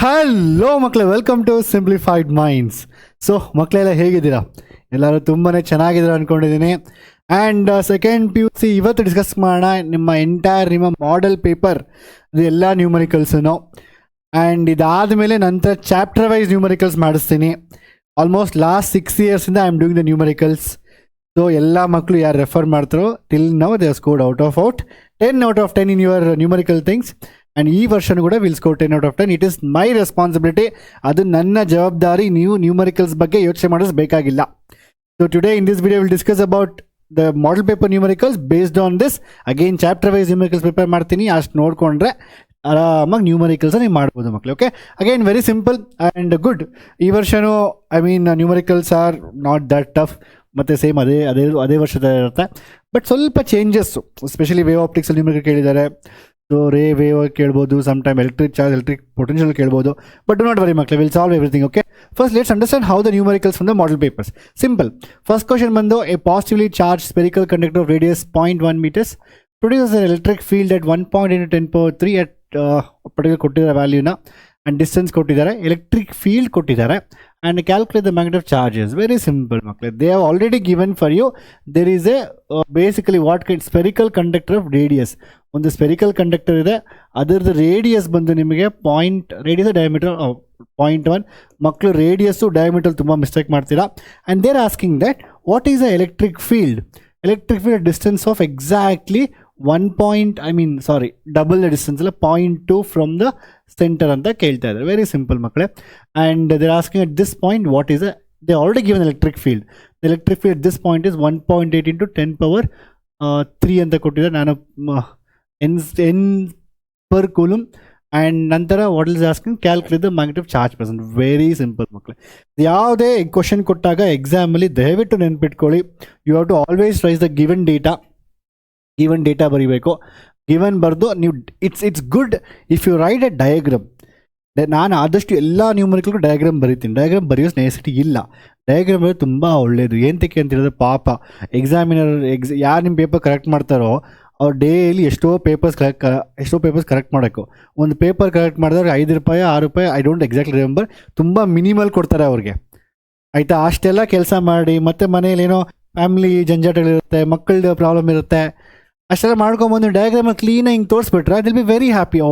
Hello ಮಕ್ಕಳೇ, welcome to simplified minds. So ಮಕ್ಕಳೆಲ್ಲ ಹೇಗಿದ್ದೀರಾ? ಎಲ್ಲರೂ ತುಂಬಾ ಚೆನ್ನಾಗಿದ್ದೀರಾ ಅಂದ್ಕೊಂಡಿದ್ದೀನಿ. And second P U C ಇವತ್ತು ಡಿಸ್ಕಸ್ ಮಾಡೋಣ ನಿಮ್ಮ ಮಾಡೆಲ್ ಪೇಪರ್, ಇದು ಎಲ್ಲ ನ್ಯೂಮರಿಕಲ್ಸೂ. ಆ್ಯಂಡ್ ಇದಾದಮೇಲೆ ನಂತರ ಚಾಪ್ಟರ್ ವೈಸ್ ನ್ಯೂಮರಿಕಲ್ಸ್ ಮಾಡಿಸ್ತೀನಿ. ಆಲ್ಮೋಸ್ಟ್ ಲಾಸ್ಟ್ 6 ಇಯರ್ಸಿಂದ I am doing the numericals. So ಎಲ್ಲ ಮಕ್ಕಳು ಯಾರು ರೆಫರ್ ಮಾಡ್ತಾರೋ till now they scored out of 10 in your numerical things. And ಈ ವರ್ಷನೂ ಕೂಡ will score 10 out of 10. It is my responsibility, ಅದು ನನ್ನ ಜವಾಬ್ದಾರಿ. ನೀವು ನ್ಯೂಮರಿಕಲ್ಸ್ ಬಗ್ಗೆ ಯೋಚನೆ ಮಾಡಿಸಬೇಕಾಗಿಲ್ಲ. So today in this video will discuss about the model paper numericals based on this. Again chapter wise numericals prepare ಮಾಡ್ತೀನಿ. ಅಷ್ಟು ನೋಡಿಕೊಂಡ್ರೆ ಆರಾಮಾಗಿ ನ್ಯೂಮರಿಕಲ್ಸ್ ನೀವು ಮಾಡ್ಬೋದು ಮಕ್ಕಳು. Okay, again very simple and good. ಈ ವರ್ಷನೂ numericals are not that tough, ಮತ್ತು ಸೇಮ್ ಅದೇ ವರ್ಷದ ಇರುತ್ತೆ. ಬಟ್ ಸ್ವಲ್ಪ ಚೇಂಜಸ್ಸು, ಎಸ್ಪೆಷಲಿ ವೇವ್ ಆಪ್ಟಿಕ್ಸಲ್ಲಿ ನ್ಯೂಮರಿಕಲ್ ಕೇಳಿದ್ದಾರೆ. ಸೊ ರೇ ವೇವ್ ಕೇಳ್ಬೋದು, some time electric charge, electric potential ಕೇಳ್ಬೋದು. ಬಟ್ ಡು ನಾಟ್ ವರಿ ಮಕ್ಕಳು, will solve everything. Okay, first let's understand how the numericals from the model papers. Simple. First question ಬಂದು, A positively charge spherical conductor of radius 0.1 meters produces an electric field at 1.8 into 10 power 3 at particular ಕೊಟ್ಟಿದ್ದಾರೆ ವ್ಯಾಲ್ಯೂನ, and distance ಕೊಟ್ಟಿದ್ದಾರೆ, electric field ಕೊಟ್ಟಿದ್ದಾರೆ, and calculate the magnet of charges. Very simple ಮಕ್ಕಳು, they have already given for you. There is a basically what kind spherical conductor of radius. ಒಂದು spherical conductor ಇದೆ, ಅದರದ್ದು radius ಬಂದು ನಿಮಗೆ radius diameter 0.1. ಮಕ್ಕಳು radius diameter ತುಂಬ mistake ಮಾಡ್ತೀರಾ. And they're asking that what is a electric field. Electric field distance of exactly double the distance ಅಲ್ಲ, 0.2 from the centre ಅಂತ ಕೇಳ್ತಾ ಇದ್ದಾರೆ. ವೆರಿ ಸಿಂಪಲ್ ಮಕ್ಕಳೇ. And they're asking at this point what is they already given electric field. Electric field this point is 1.8 into 10 power 3 ಅಂತ ಕೊಟ್ಟಿದ್ದಾರೆ. ನಾನು N per coulomb. And ನಂತರ what is asking calculate the magnet of charge percent. Very simple ಮಕ್ಕಳೇ. ಯಾವುದೇ question ಕೊಟ್ಟಾಗ ಎಕ್ಸಾಮಲ್ಲಿ ದಯವಿಟ್ಟು ನೆನ್ಪಿಟ್ಕೊಳ್ಳಿ, you have to always write the given data ಬರೀಬೇಕು. ಗಿವನ್ ಬರೆದು ನೀವು it's good if you write a diagram. ನಾನು ಆದಷ್ಟು ಎಲ್ಲ ನ್ಯೂಮರಿಕಲ್ಗೂ ಡಯಾಗ್ರಾಮ್ ಬರೀತೀನಿ. ಡಯಾಗ್ರಾಮ್ ಬರೆಯೋ ನೆಸೆಸಿಟಿ ಇಲ್ಲ. ಡಯಾಗ್ರಾಮ್ ಬರೋದು ತುಂಬ ಒಳ್ಳೆಯದು. ಏನಕ್ಕೆ ಅಂತ ಹೇಳಿದ್ರೆ, ಪಾಪ ಎಕ್ಸಾಮಿನರ್ ಯಾರು ನಿಮ್ಮ ಪೇಪರ್ ಕರೆಕ್ಟ್ ಮಾಡ್ತಾರೋ ಅವ್ರು ಡೈಲಿ ಎಷ್ಟೋ ಪೇಪರ್ಸ್ ಕರೆಕ್ಟ್ ಮಾಡೋಕ್ಕೆ. ಒಂದು ಪೇಪರ್ ಕರೆಕ್ಟ್ ಮಾಡಿದ್ರೆ 5 ರೂಪಾಯಿ 6 ರೂಪಾಯಿ, ಐ ಡೋಂಟ್ ಎಕ್ಸಾಕ್ಟ್ಲಿ ರಿಮೆಂಬರ್, ತುಂಬ ಮಿನಿಮಲ್ ಕೊಡ್ತಾರೆ ಅವ್ರಿಗೆ. ಆಯಿತಾ? ಅಷ್ಟೆಲ್ಲ ಕೆಲಸ ಮಾಡಿ ಮತ್ತು ಮನೇಲಿ ಏನೋ ಫ್ಯಾಮಿಲಿ ಜಂಜಾಟಗಳಿರುತ್ತೆ, ಮಕ್ಕಳದ್ದು ಪ್ರಾಬ್ಲಮ್ ಇರುತ್ತೆ, ಅಷ್ಟೆಲ್ಲ ಮಾಡ್ಕೊಂಬಂದು ಡಯಾಗ್ರಾಮಲ್ಲಿ ಕ್ಲೀನಾಗಿ ಹಿಂಗೆ ತೋರಿಸ್ಬಿಟ್ರೆ they'll be very happy. Oh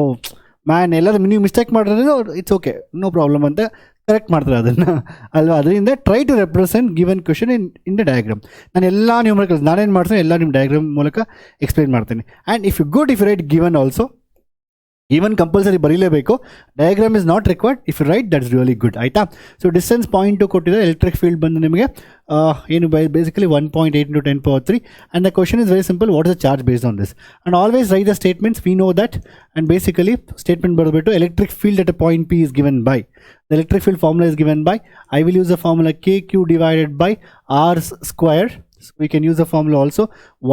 man, ಎಲ್ಲರೂ ನೀವು ಮಿಸ್ಟೇಕ್ ಮಾಡಿದ್ರೆ ಇಟ್ಸ್ ಓಕೆ, ನೋ ಪ್ರಾಬ್ಲಮ್ ಅಂತ ಕರೆಕ್ಟ್ ಮಾಡ್ತಾರೆ ಅದನ್ನು ಅಲ್ವಾ. ಅದರಿಂದ try to represent given question in the diagram. ನಾನು ಎಲ್ಲ ನ್ಯೂಮರಿಕಲ್ಸ್ ನಾನೇನು ಮಾಡ್ತೀನಿ ಎಲ್ಲ ನಿಮ್ಮ ಡಯಾಗ್ರಾಮ್ ಮೂಲಕ ಎಕ್ಸ್ಪ್ಲೈನ್ ಮಾಡ್ತೀನಿ. And if you write given also, even compulsory ಬರೀಲೇಬೇಕು. Diagram is not required. If you write that's really good. ಆಯಿತಾ? ಸೊ ಡಿಸ್ಟೆನ್ಸ್ 0.2 ಕೊಟ್ಟಿದೆ. ಎಲೆಕ್ಟ್ರಿಕ್ ಫೀಲ್ಡ್ ಬಂದು ನಿಮಗೆ ಏನು basically 1.8 into 10 power 3. And the question is very simple, what is the charge based on this. And always write the statements, we know that. And basically statement ಬರೆದ್ಬಿಟ್ಟು electric field at a point P is given by, the electric field formula is given by, I will use the formula KQ divided by R square. So we can use the formula also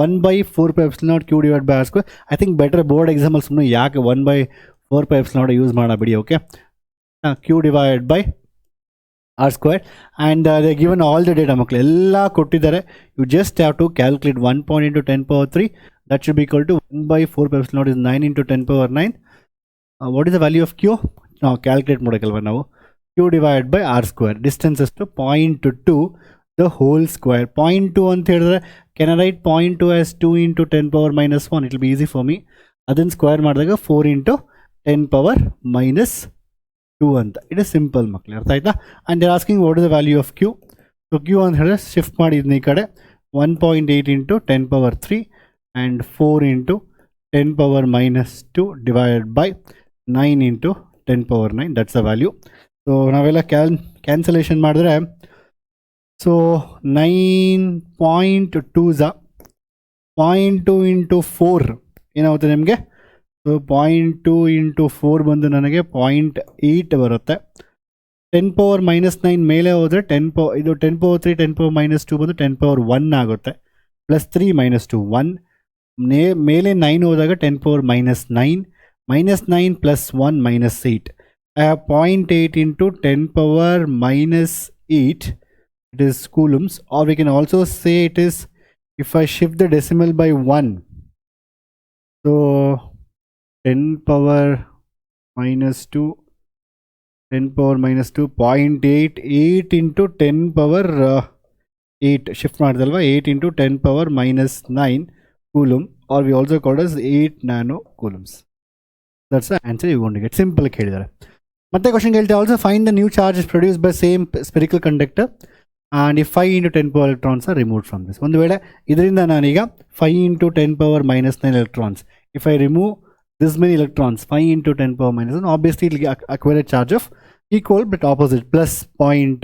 1 by 4 pi epsilon Q divided by R square. I think better board examples ಯಾಕೆ 1 by 4 pi epsilon use ಮಾಡಬೇಡಿ. Okay, Q divided by R square. And they given all the data ಮಕ್ಕಳು ಎಲ್ಲ ಕೊಟ್ಟಿದ್ದಾರೆ. You just have to calculate 1.8 into 10 power 3. That should be equal to 1 by 4 pi epsilon is 9 into 10 power 9. What is the value of Q? ನಾವು calculate ಮಾಡೋಕ್ಕಲ್ವ ನಾವು. Q divided by R square. Distance ಎಷ್ಟು 0.2 the whole square. 0.2 ಅಂತ ಹೇಳಿದ್ರೆ can I write 0.2 as 2 into 10 power minus 1? It will be easy for me. ಅದನ್ನು square ಮಾಡಿದಾಗ 4 into 10 power minus 2 ಅಂತ. It is simple ಮಕ್ಕಳು, ಅರ್ಥ ಆಯ್ತಾ? And they asking what is the value of Q. So Q ಅಂತ ಹೇಳಿದ್ರೆ shift ಮಾಡಿದ್ನ ಈ ಕಡೆ 1.8 into 10 power 3 and 4 into 10 power minus 2 divided by 9 into 10 power 9. That's the value. So ನಾವೆಲ್ಲ cancellation ಮಾಡಿದ್ರೆ, ಸೊ 9.2 0.2 into 4 ಏನಾಗುತ್ತೆ ನಿಮಗೆ? ಸೊ 0.2 into 4 ಬಂದು ನನಗೆ 0.8 ಬರುತ್ತೆ. 10 power minus 9 ಮೇಲೆ ಹೋದರೆ 10 power 3 10 power minus 2 ಬಂದು 10 power 1 ಆಗುತ್ತೆ. Plus 3 minus 2 1. ಮೇಲೆ 9 ಹೋದಾಗ 10 power minus 9 minus 9 plus 1 minus 8. I have 0.8 into 10 power minus 8. It is coulombs, or we can also say it is, if I shift the decimal by 1, so 10 power minus 2 10 power minus 2, 0.8, 8 into 10 power 8, shift ಮಾಡಿದಲ್ವಾ, 8 into 10 power minus 9 coulomb, or we also call as 8 nano coulombs. That's the answer you want to get. Simple ಕೇಳಿದ್ದಾರೆ. ಮತ್ತೆ question ಹೇಳ್ತಾ also find the new charge is produce by same spherical conductor and if 5 into 10 power electrons are removed from this. ಒಂದು ವೇಳೆ ಇದರಿಂದ ನಾನೀಗ 5 into 10 power minus 9 electrons, if I remove this many electrons, 5 into 10 power minus 1, obviously it will acquire a charge of equal but opposite, plus point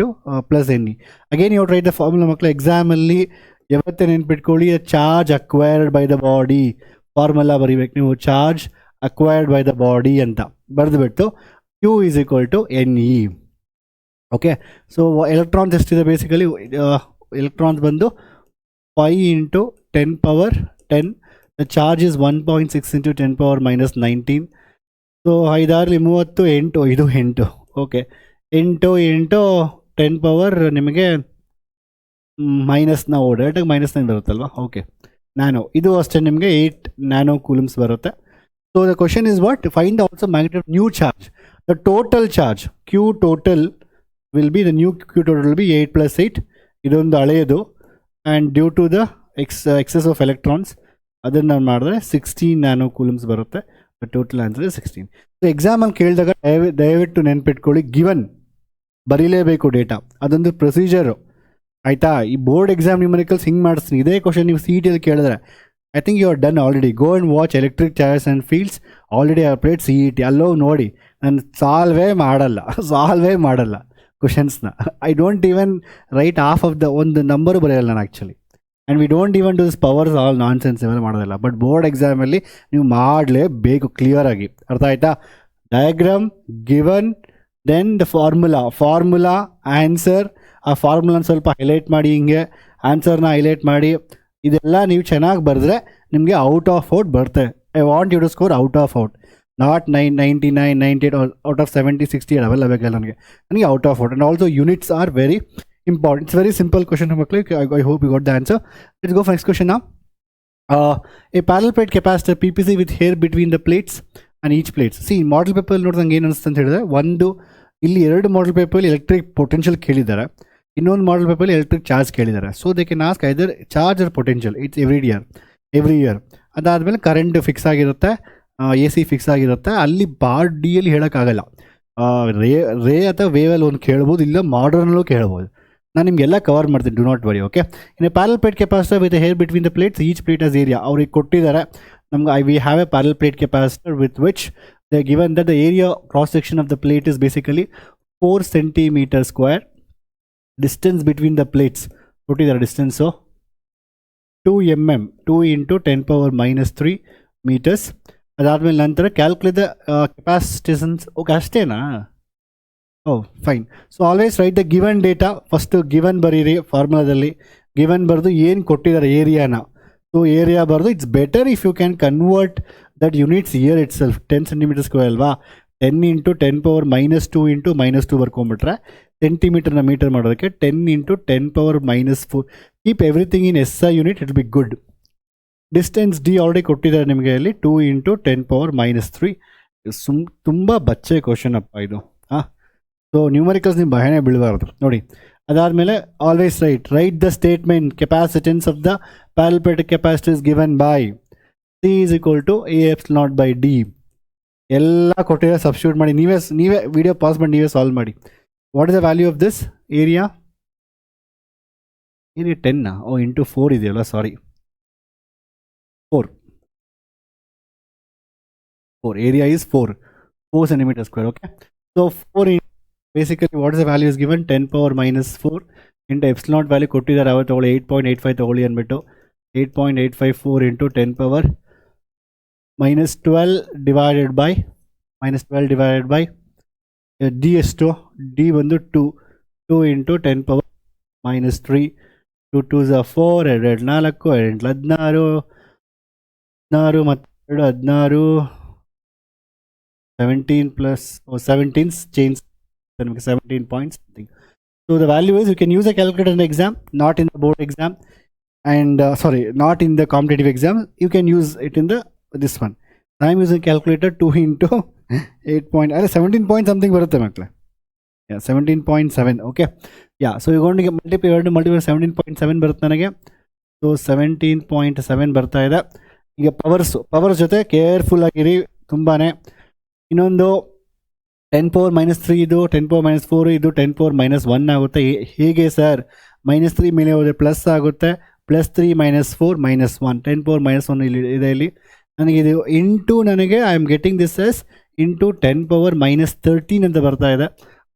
plus ne. Again you have to write the formula ಮಕ್ಕಳು. ಎಕ್ಸಾಮಲ್ಲಿ ಯಾವತ್ತೇ ನೆನ್ಪಿಟ್ಕೊಳ್ಳಿ, charge acquired by the body formula ಬರೀಬೇಕು ನೀವು. Charge acquired by the body ಅಂತ ಬರೆದುಬಿಟ್ಟು Q is equal to Ne. Okay, so electrons ಎಷ್ಟಿದೆ basically, electrons ಬಂದು 5 into 10 power 10. The charge is 1.6 into 10 power minus 19. So 5 30, 8, ಇದು 8. Okay, 8 into 10 power ನಿಮಗೆ ಮೈನಸ್ನ ಡೈರೆಕ್ಟಾಗಿ -9 ಬರುತ್ತಲ್ವಾ. Okay, nano, ಇದು ಅಷ್ಟೇ ನಿಮಗೆ 8 ನ್ಯಾನೋ ಕೂಲಮ್ಸ್ ಬರುತ್ತೆ. So the question is what, find also magnetic new charge. The total charge Q total will be, the new Q total will be 8 plus 8. ಇದೊಂದು ಹಳೆಯದು, and due to the excess of electrons ಅದನ್ನು ನಾವು ಮಾಡಿದ್ರೆ 16 nano coulombs ಬರುತ್ತೆ. The total answer is 16. So ಎಕ್ಸಾಮಲ್ಲಿ ಕೇಳಿದಾಗ ದಯವಿಟ್ಟು ನೆನ್ಪಿಟ್ಕೊಳ್ಳಿ, ಗಿವನ್ ಬರೀಲೇಬೇಕು ಡೇಟಾ, ಅದೊಂದು ಪ್ರೊಸೀಜರು ಆಯಿತಾ. ಈ ಬೋರ್ಡ್ ಎಕ್ಸಾಮ್ ನ್ಯೂಮರಿಕಲ್ಸ್ ಹಿಂಗೆ ಮಾಡಿಸ್ತೀನಿ. ಇದೇ ಕ್ವಶನ್ ನೀವು CET ಕೇಳಿದ್ರೆ I think you are done already. Go and watch electric charges and fields, already update CET, ಅಲ್ಲೋ ನೋಡಿ. ನಾನು ಸಾಲ್ವೇ ಮಾಡಲ್ಲ ಕ್ವಶನ್ಸ್ನ. I don't even write half of the ಒಂದು ನಂಬರು ಬರೆಯಲ್ಲ ನಾನು actually. And we don't even do this powers all nonsense ಇವೆಲ್ಲ ಮಾಡೋದಿಲ್ಲ. ಬಟ್ ಬೋರ್ಡ್ ಎಕ್ಸಾಮಲ್ಲಿ ನೀವು ಮಾಡಲೇಬೇಕು ಕ್ಲಿಯರಾಗಿ, ಅರ್ಥ ಆಯಿತಾ. Diagram given, then the formula answer. ಆ ಫಾರ್ಮುಲಾನ ಸ್ವಲ್ಪ ಹೈಲೈಟ್ ಮಾಡಿ, ಹಿಂಗೆ ಆನ್ಸರ್ನ ಹೈಲೈಟ್ ಮಾಡಿ, ಇದೆಲ್ಲ ನೀವು ಚೆನ್ನಾಗಿ ಬರೆದ್ರೆ ನಿಮಗೆ ಔಟ್ ಆಫ್ ಔಟ್ ಬರುತ್ತೆ. I want you to score out of out, not 99, 98 out of 70, 60 ಅವೆಲ್ಲ ಬೇಕಲ್ಲ ನನಗೆ out of out. And also units are very important. It's very simple question ಮಕ್ಕಳು. I hope you got the answer. Let's go for next question now. A parallel plate capacitor PPC with hair between the plates and each plates. See, model paper ನೋಡಿದಂಗೆ ಏನು ಅನಿಸ್ತು ಅಂತ ಹೇಳಿದ್ರೆ, ಒಂದು ಇಲ್ಲಿ 2 model paper electric potential ಕೇಳಿದ್ದಾರೆ, ಇನ್ನೊಂದು model paper electric charge ಕೇಳಿದ್ದಾರೆ. So they can ask either charge or potential. It's every year. ಅದಾದಮೇಲೆ ಕರೆಂಟ್ ಫಿಕ್ಸ್ ಆಗಿರುತ್ತೆ, AC ಫಿಕ್ಸ್ ಆಗಿರುತ್ತೆ. ಅಲ್ಲಿ ಬಾಡಿಯಲ್ಲಿ ಹೇಳೋಕ್ಕಾಗಲ್ಲ, ರೇ ಅಥವಾ ವೇವಲ್ಲಿ ಒಂದು ಕೇಳ್ಬೋದು, ಇಲ್ಲ ಮಾಡರ್ನಲ್ಲೂ ಕೇಳ್ಬೋದು. ನಾನು ನಿಮಗೆಲ್ಲ ಕವರ್ ಮಾಡ್ತೀನಿ, ಡು ನಾಟ್ ವರಿ. ಓಕೆ, ಇನ್ನು parallel plate capacitor with hair between the plates, each plate as area. ಅವ್ರಿಗೆ ಕೊಟ್ಟಿದ್ದಾರೆ ನಮ್ಗೆ, we have A parallel plate capacitor with which they given that the area cross section of the plate is basically 4 cm². Distance between the plates ಕೊಟ್ಟಿದ್ದಾರೆ, distance 2 mm, 2 into 10 power minus 3 meters. ಅದಾದಮೇಲೆ ನಂತರ calculate the capacitance. Okay, ಅಷ್ಟೇನಾ? Fine. So always write the given data. First given ಬರೀರಿ, ಫಾರ್ಮುಲಾದಲ್ಲಿ given ಬರೆದು ಏನು ಕೊಟ್ಟಿದ್ದಾರೆ ಏರಿಯಾನ. ಸೊ ಏರಿಯಾ ಬರೆದು, it's better if you can convert that units here itself. 10 cm² ಅಲ್ವಾ, 10 into 10 power minus 2 into -2 ಬರ್ಕೊಂಬಿಟ್ರೆ ಸೆಂಟಿಮೀಟರ್ನ metre ಮಾಡೋದಕ್ಕೆ 10 into 10 power minus 4. Keep everything in SI unit, it be good. Distance D already ಕೊಟ್ಟಿದ್ದಾರೆ ನಿಮಗೆ ಅಲ್ಲಿ, 2 into 10 power minus 3. ತುಂಬ ಬಚ್ಚೆ question ಅಪ್ಪ ಇದು. So numericals ನೀವು ಭಯನೇ ಬೀಳಬಾರ್ದು ನೋಡಿ. ಅದಾದಮೇಲೆ always write the statement capacitance of the parallel plate capacitor is given by C is equal to A∈D. ಎಲ್ಲ ಕೊಟ್ಟಿರೋ ಸಬ್ಸ್ಟಿಟ್ಯೂಟ್ ಮಾಡಿ, ನೀವೇ ವಿಡಿಯೋ ಪಾಸ್ ಮಾಡಿ ನೀವೇ ಸಾಲ್ವ್ ಮಾಡಿ. What is the value of this area? 10 into 4 ಇದೆಯಲ್ಲ, ಸಾರಿ 4. Area is 4 cm². Okay, so 4 basically what is the value is given? 10 power minus 4 into epsilon value ಕೊಟ್ಟಿದ್ದಾರೆ, ಅವತ್ತು ತಗೊಳ್ಳಿ 8.85 ತಗೊಳ್ಳಿ ಅಂದ್ಬಿಟ್ಟು 8.854 into 10 power minus 12 divided by D ಎಷ್ಟು? D ಬಂದು 2 into 10 power minus 3. 2 2s are 4, 2 4, 2 16, 16 ಮತ್ತು 2 16, 17 plus 17 change 17 points something. So the value is, you can use a calculator in the exam, not in the board exam, and not in the competitive exam. You can use it in this one. I am using calculator. 2 into 8 point 17 point something ಬರುತ್ತೆ ಮಕ್ಕಳೇ. Yeah, 17.7. Okay. Yeah, so you're going to get multiply 17.7 ಬರುತ್ತೆ ನನಗೆ. So 17.7 ಬರ್ತಾ ಇದೆ. ಈಗ powers ಜೊತೆ careful ಆಗಿರಿ ತುಂಬಾ. ಇನ್ನೊಂದು 10⁻³ ಇದು, 10⁻⁴ ಇದು, 10⁻⁻1 ಆಗುತ್ತೆ. ಹೇಗೆ ಸರ್? -3 ಮೇಲೆ ಹೋದರೆ ಪ್ಲಸ್ ಆಗುತ್ತೆ, +3 -4 -1, 10⁻⁻1 ಇಲ್ಲಿ ಇದೆ. ಇಲ್ಲಿ ನನಗೆ ಇದು ಇಂಟು ನನಗೆ I am getting this as into 10⁻−13 ಅಂತ ಬರ್ತಾ ಇದೆ.